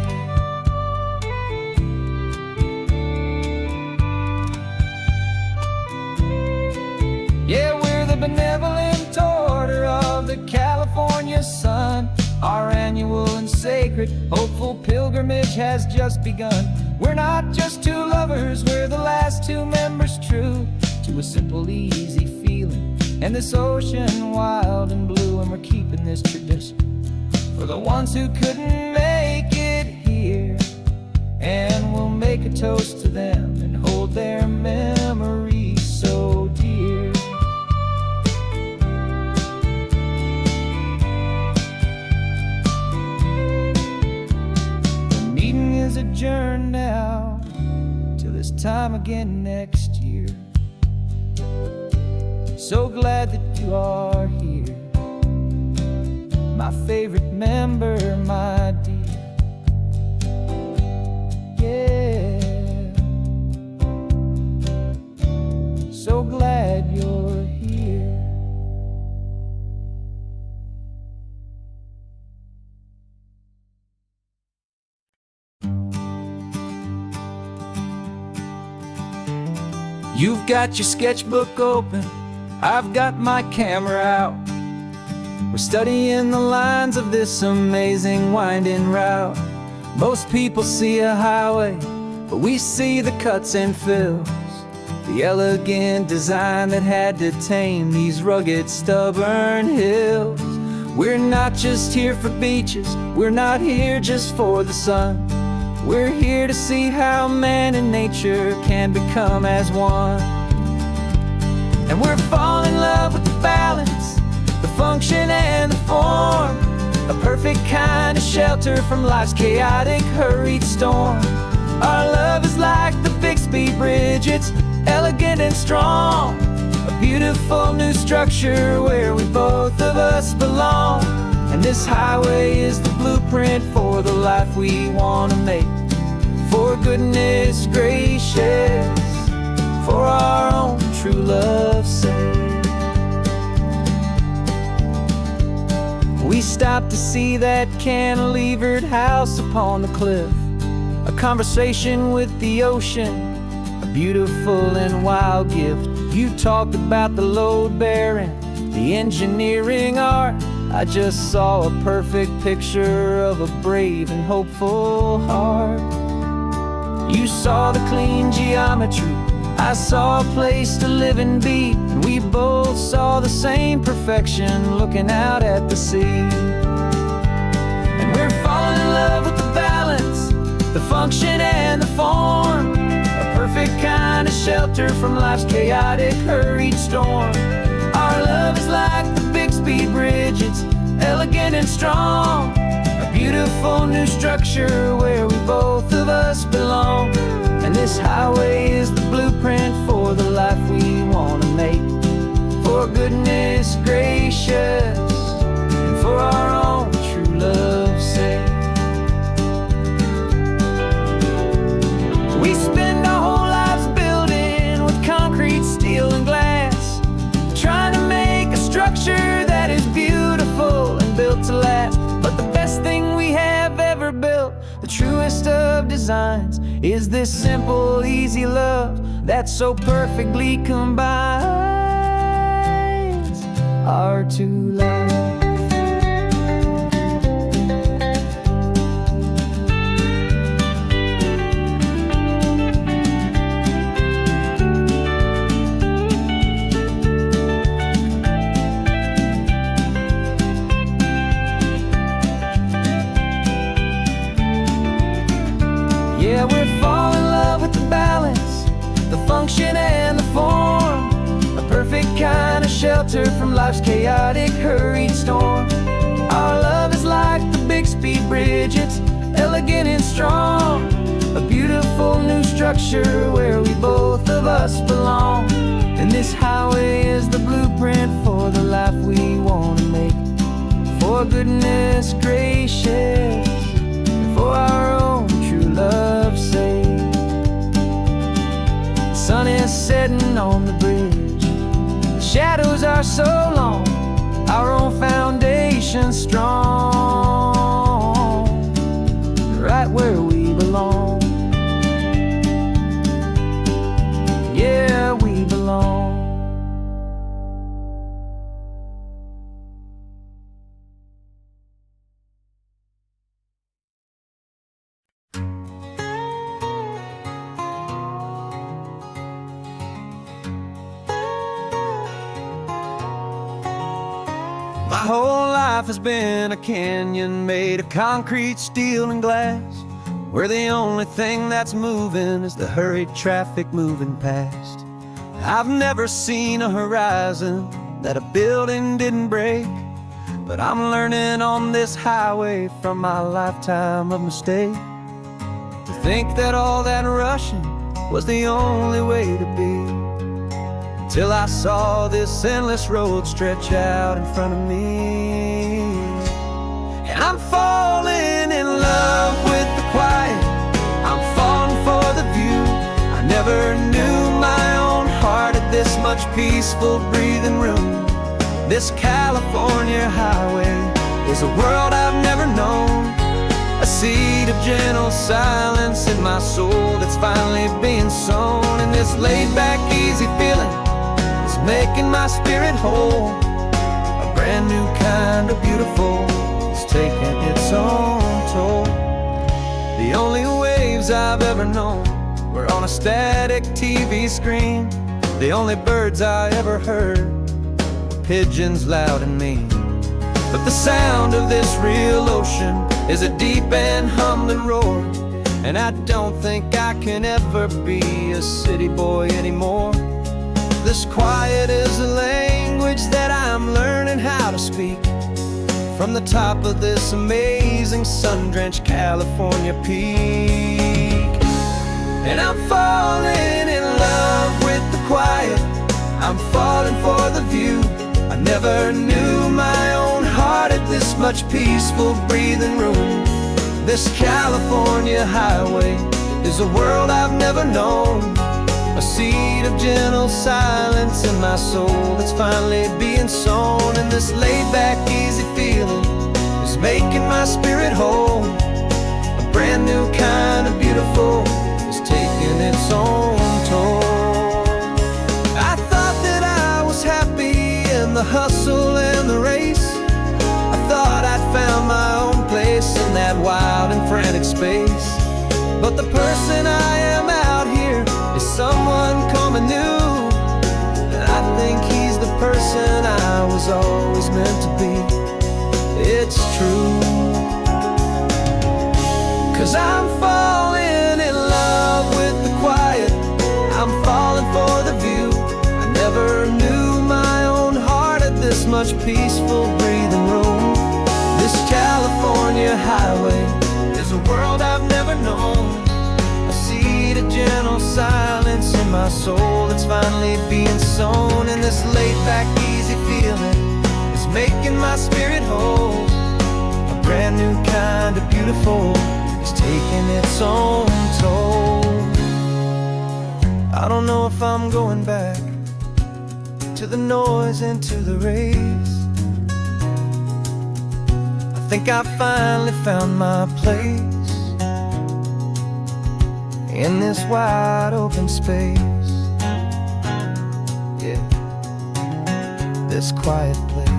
California sun. Our annual and sacred, hopeful pilgrimage has just begun. We're not just two lovers, we're the last two members true to a simple, easy feeling. And this ocean wild and blue, and we're keeping this tradition for the ones who couldn't make it here. And we'll make a toast to them and hold their memories so dear. The meeting is adjourned now till this time again next year. So glad that you are here, my favorite member, my dear. Yeah, so glad you're here. You've got your sketchbook open, I've got my camera out. We're studying the lines of this amazing winding route. Most people see a highway, but we see the cuts and fills, the elegant design that had to tame these rugged, stubborn hills. We're not just here for beaches, we're not here just for the sun. We're here to see how man and nature can become as one. And we're falling in love with the balance, the function and the form, a perfect kind of shelter from life's chaotic, hurried storm. Our love is like the Bixby Bridge, it's elegant and strong, a beautiful new structure where we both of us belong. And this highway is the blueprint for the life we want to make. For goodness gracious, for our own true love's sake. We stopped to see that cantilevered house upon the cliff, a conversation with the ocean, a beautiful and wild gift. You talked about the load bearing, the engineering art. I just saw a perfect picture of a brave and hopeful heart. You saw the clean geometry, I saw a place to live and be, and we both saw the same perfection looking out at the sea. And we're falling in love with the balance, the function and the form, a perfect kind of shelter from life's chaotic, hurried storm. Our love is like the Bixby Bridge, it's elegant and strong, a beautiful new structure where we both of us belong. And this highway is the blueprint for the life we want to make. For goodness gracious, and for our own true love's sake. We spend our whole lives building with concrete, steel, and glass, trying to make a structure that is beautiful and built to last. But the best thing we have ever built, the truest of designs, is this simple, easy love that so perfectly combines our two lives. Yeah, we're falling in love with the balance, the function and the form, a perfect kind of shelter from life's chaotic, hurried storm. Our love is like the Bixby Bridge, it's elegant and strong, a beautiful new structure where we both of us belong. And this highway is the blueprint for the life we want to make. For goodness gracious, for our own true love's sake. The sun is setting on the bridge, the shadows are so long, our own foundation strong, right where we belong. Yeah, we belong. whole life has been a canyon made of concrete, steel, and glass, where the only thing that's moving is the hurried traffic moving past. I've never seen a horizon that a building didn't break, but I'm learning on this highway from my lifetime of mistakes to think that all that rushing was the only way to be, till I saw this endless road stretch out in front of me. And I'm falling in love with the quiet, I'm falling for the view. I never knew my own heart had this much peaceful breathing room. This California highway is a world I've never known, a seed of gentle silence in my soul that's finally being sown. And this laid-back, easy feeling is making my spirit whole. A brand new kind of beautiful is taking its own toll. The only waves I've ever known were on a static TV screen. The only birds I ever heard were pigeons loud and mean. But the sound of this real ocean is a deep and humbling roar, and I don't think I can ever be a city boy anymore. This quiet is a language that I'm learning how to speak from the top of this amazing sun-drenched California peak. And I'm falling in love with the quiet, I'm falling for the view. I never knew my own heart had this much peaceful breathing room. This California highway is a world I've never known, a seed of gentle silence in my soul that's finally being sown. And this laid-back, easy feeling is making my spirit whole. A brand new kind of beautiful is taking its own toll. I thought that I was happy in the hustle and the race. I thought I'd found my own place in that wild and frantic space. But the person I am out here is someone coming new, and I think he's the person I was always meant to be. It's true, 'cause I'm falling in love with the quiet, I'm falling for the view. I never knew my own heart had this much peaceful breathing room. This California highway is a world I've never known, a seed of gentle silence in my soul that's finally being sown. And this laid-back, easy feeling is making my spirit whole. A brand new kind of beautiful is taking its own toll. I don't know if I'm going back to the noise and to the race. I think I finally found my place in this wide open space. Yeah, this quiet place.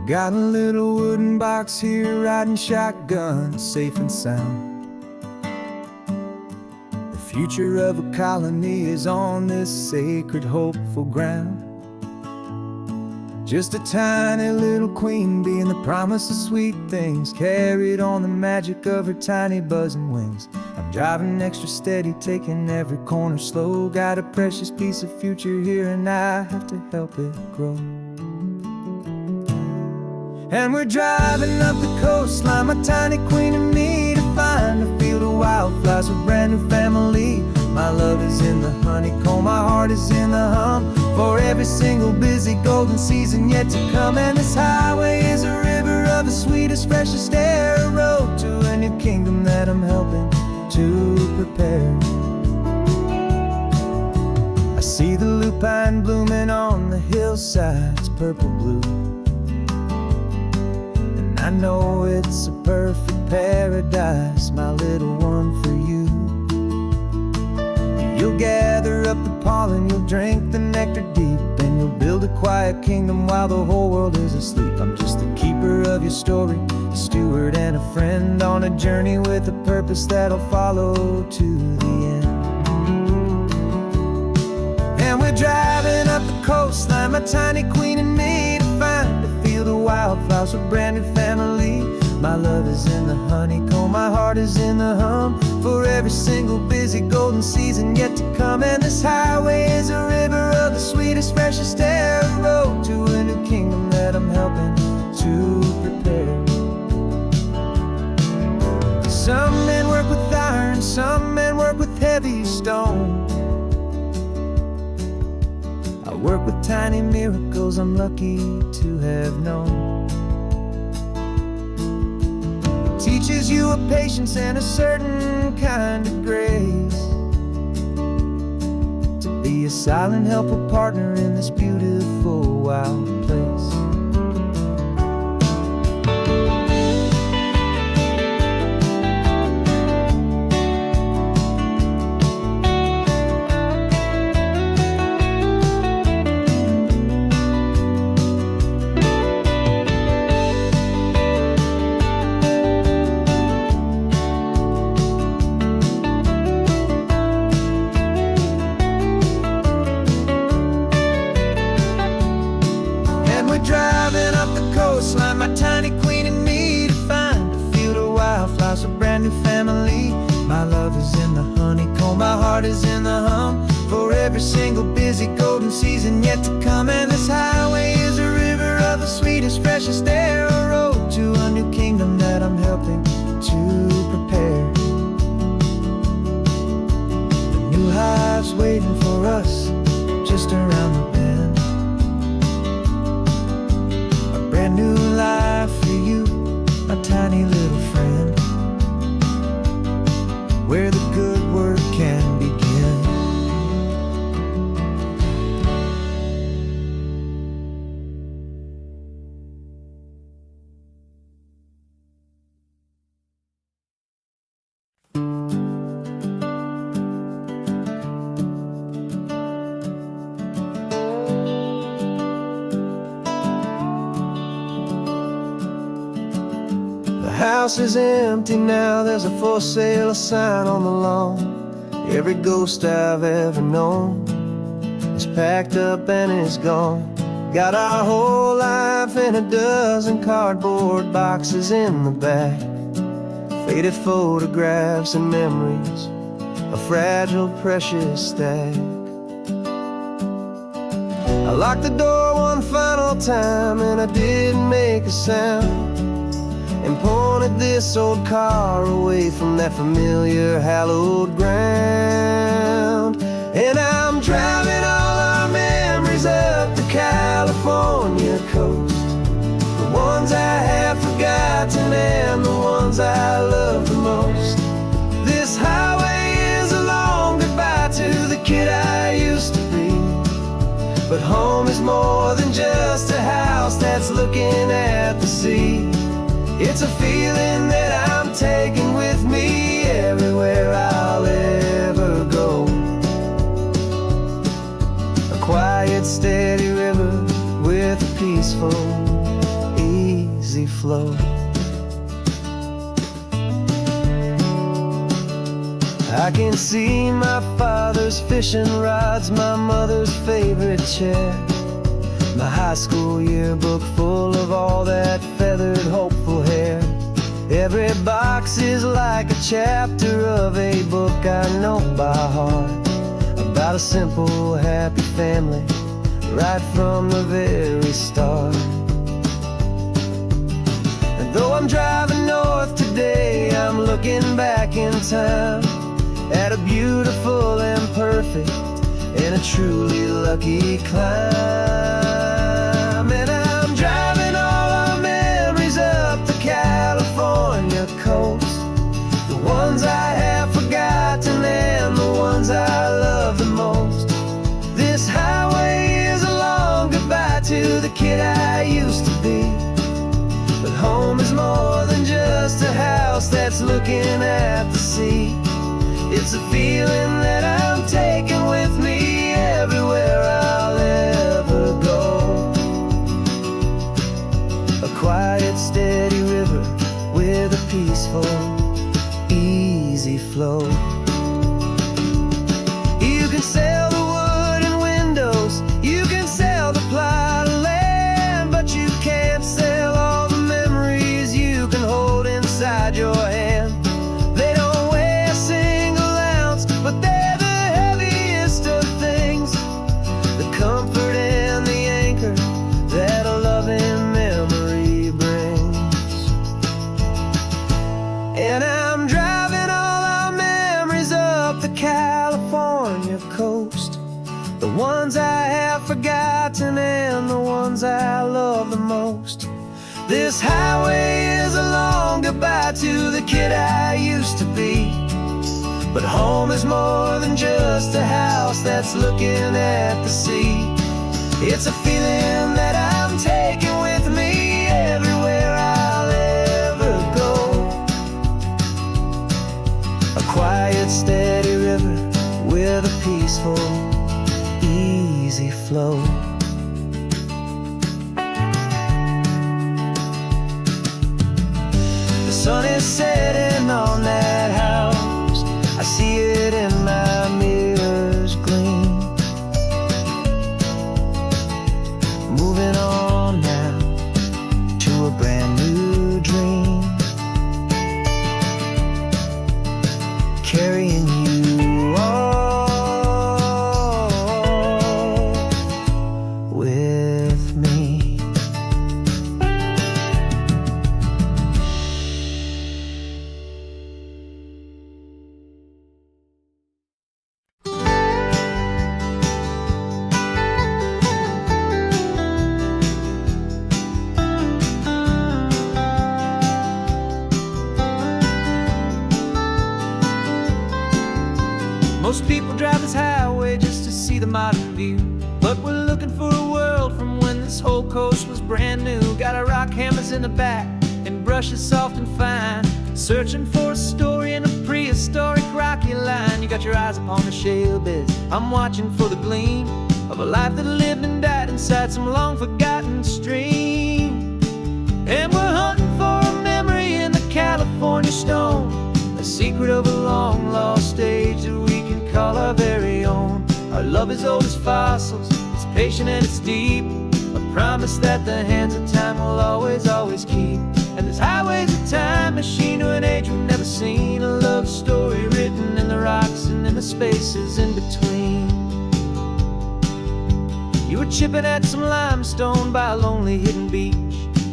Got a little wooden box here, riding shotgun, safe and sound. The future of a colony is on this sacred, hopeful ground. Just a tiny little queen bee and the promise of sweet things, carried on the magic of her tiny buzzing wings. I'm driving extra steady, taking every corner slow. Got a precious piece of future here and I have to help it grow. And we're driving up the coastline, my tiny queen and me, to find a field of wildflowers with brand new family. My love is in the honeycomb, my heart is in the hum, for every single busy golden season yet to come. And this highway is a river of the sweetest, freshest air, a road to a new kingdom that I'm helping to prepare. I see the lupine blooming on the hillsides, purple blue, I know it's a perfect paradise, my little one, for you. You'll gather up the pollen, you'll drink the nectar deep, and you'll build a quiet kingdom while the whole world is asleep. I'm just the keeper of your story, a steward and a friend on a journey with a purpose that'll follow to the end. And we're driving up the coastline, my tiny queen and me, to find a field of wildflowers, a brand new family. My love is in the honeycomb, my heart is in the hum, for every single busy golden season yet to come. And this highway is a river of the sweetest, freshest air, a road to a new kingdom that I'm helping to prepare. Some men work with iron, some men work with heavy stone. I work with tiny miracles I'm lucky to have known. Teaches you a patience and a certain kind of grace, to be a silent, helpful partner in this beautiful wild place. Driving up the coastline, my tiny queen and me, to find a field of wildflowers, a brand new family. My love is in the honeycomb, my heart is in the hum, for every single busy golden season yet to come. And this highway is a river of the sweetest, freshest air, a road to a new kingdom that I'm helping to prepare. The new hive's waiting for us just around the bend. Brand new life for you, my tiny little friend, where the good work can begin. The house is empty now, there's a for sale sign on the lawn. Every ghost I've ever known is packed up and is gone. Got our whole life in a dozen cardboard boxes in the back, faded photographs and memories, a fragile, precious stack. I locked the door one final time and I didn't make a sound, and pointed this old car away from that familiar hallowed ground. And I'm driving all our memories up the California coast, the ones I have forgotten and the ones I love the most. This highway is a long goodbye to the kid I used to be, but home is more than just a house that's looking at the sea. It's a feeling that I'm taking with me everywhere I'll ever go. A quiet, steady river with a peaceful, easy flow. I can see my father's fishing rods, my mother's favorite chair, my high school yearbook full of all that feathered, hopeful hair. Every box is like a chapter of a book I know by heart, about a simple, happy family right from the very start. And though I'm driving north today, I'm looking back in time at a beautiful and perfect and a truly lucky climb. And I'm driving all our memories up the California coast, the ones I have forgotten and the ones I love the most. This highway is a long goodbye to the kid I used to be, but home is more than just just a house that's looking at the sea. It's a feeling that I'm taking with me everywhere I'll ever go. A quiet, steady river with a peaceful, easy flow. You can sail the wood and windows, you can sail the plot of land, but you can't sail all the memories you can hold inside your hand. They don't weigh a single ounce, but they're the heaviest of things, the comfort and the anchor that a loving memory brings. And I'm driving all our memories up the California coast, the ones I have forgotten and the ones I love the most. This highway is a long goodbye to the kid I used to be, but home is more than just a house that's looking at the sea. It's a feeling that I'm taking with me everywhere I'll ever go. A quiet, steady river with a peaceful, easy flow. The sun is setting on that house, I see it in my mirror's gleam. Moving on now to a brand new dream, carrying you all with me. Most people drive this highway just to see the modern view, but we're looking for a world from when this whole coast was brand new. Got our rock hammers in the back and brushes soft and fine, searching for a story in a prehistoric rocky line. You got your eyes upon the shale beds, I'm watching for the gleam of a life that lived and died inside some long forgotten stream. And we're hunting for a memory in the California stone, a secret of a long lost age that we can call our very own. Our love is old as fossils, it's patient and it's deep, a promise that the hands of time will always, always keep. And this highway's a time machine to an age we've never seen, a love story written in the rocks and in the spaces in between. You were chipping at some limestone by a lonely hidden beach,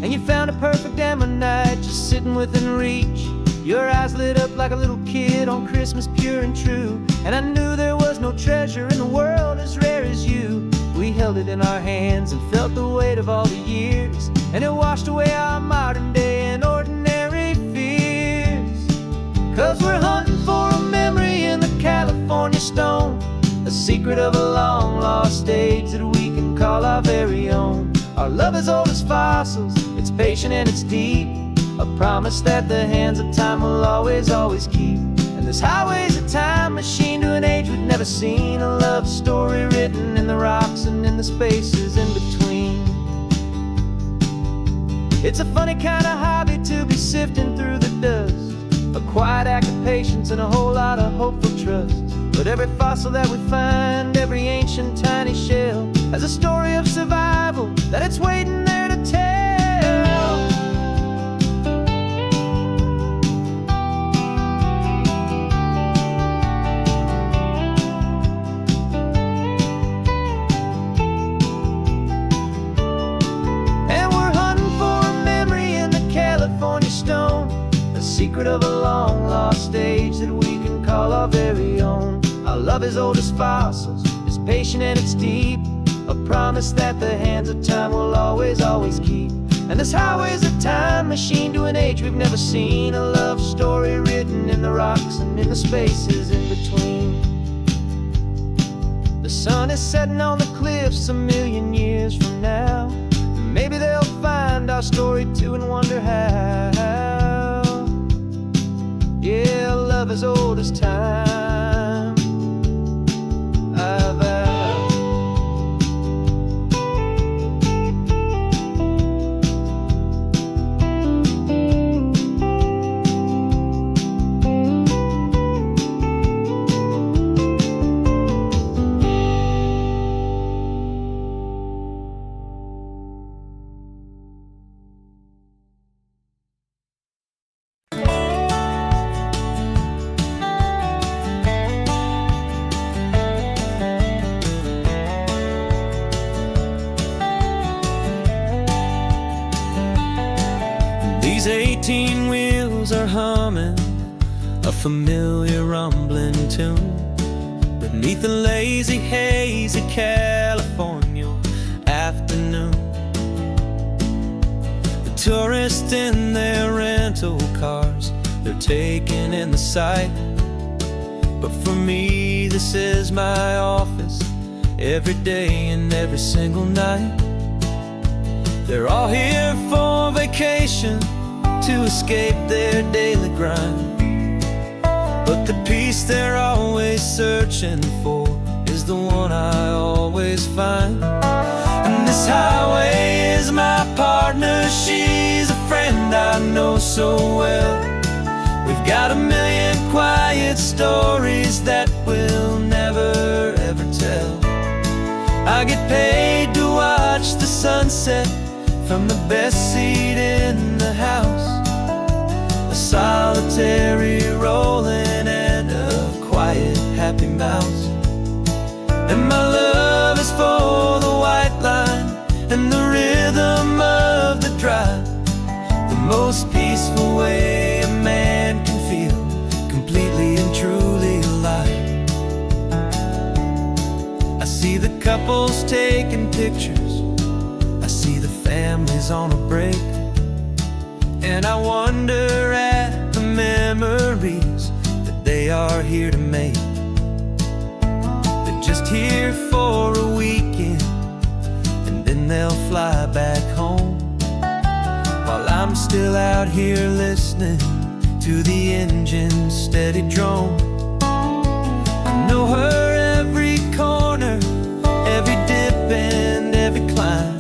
and you found a perfect ammonite just sitting within reach. Your eyes lit up like a little kid on Christmas, pure and true, and I knew there was no treasure in the world as rare as you. We held it in our hands and felt the weight of all the years, and it washed away our modern day and ordinary fears. 'Cause we're hunting for a memory in the California stone, a secret of a long lost age that we can call our very own. Our love is old as fossils, it's patient and it's deep, a promise that the hands of time will always, always keep. And this highway's a time machine to an age we've never seen, a love story written in the rocks and in the spaces in between. It's a funny kind of hobby to be sifting through the dust, a quiet act of patience and a whole lot of hopeful trust. But every fossil that we find, every ancient tiny shell, has a story of survival that it's waiting there to tell. Secret of a long lost age that we can call our very own. Our love is old as fossils, it's patient and it's deep, a promise that the hands of time will always, always keep. And this highway's a time machine to an age we've never seen, a love story written in the rocks and in the spaces in between. The sun is setting on the cliffs a million years from now, maybe they'll find our story too and wonder how. as old as time. I vow. These 18 wheels are humming a familiar rumbling tune beneath a lazy, hazy California afternoon. The tourists in their rental cars, they're taking in the sight. But for me, this is my office, every day and every single night. They're all here for vacation, to escape their daily grind. But the peace they're always searching for is the one I always find. And this highway is my partner, she's a friend I know so well. We've got a million quiet stories that we'll never ever tell. I get paid to watch the sunset from the best seat in the house, a solitary rolling and a quiet happy mouse. And my love is for the white line and the rhythm of the drive, the most peaceful way a man can feel completely and truly alive. I see the couples taking pictures, I see the families on a break, and I wonder at the memories that they are here to make. They're just here for a weekend, and then they'll fly back home, while I'm still out here listening to the engine's steady drone. I know her every corner, every dip and every climb,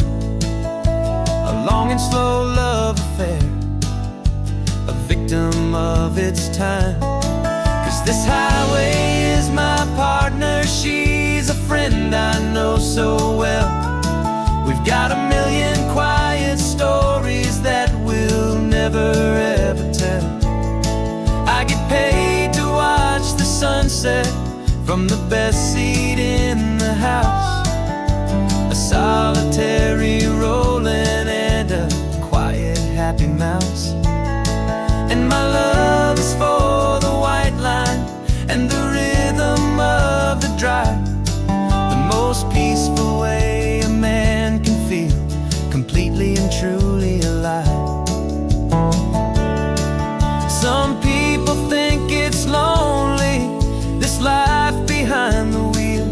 a long and slow love affair, a victim of its time. 'Cause this highway is my partner, she's a friend I know so well. We've got a million quiet stories that we'll never ever tell. I get paid to watch the sunset from the best seat in the house, a solitary rolling and a quiet happy mouse. And my love is for the white line and the rhythm of the drive, the most peaceful way a man can feel completely and truly alive. Some people think it's lonely, this life behind the wheel,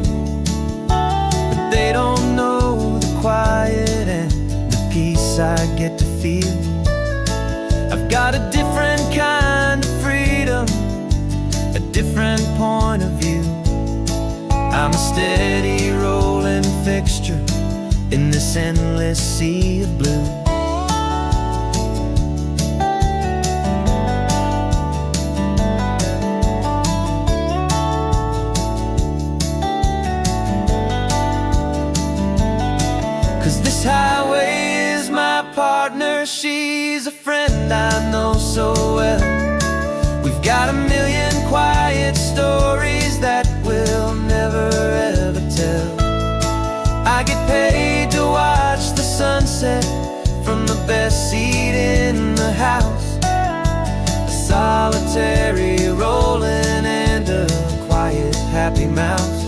but they don't know the quiet and the peace I get to feel. I've got a different kind of freedom, a different point of view. I'm a steady rolling fixture in this endless sea of blue. This highway is my partner, she's a friend I know so well. We've got a million quiet stories that we'll never ever tell. I get paid to watch the sunset from the best seat in the house, a solitary rolling and a quiet happy mouse.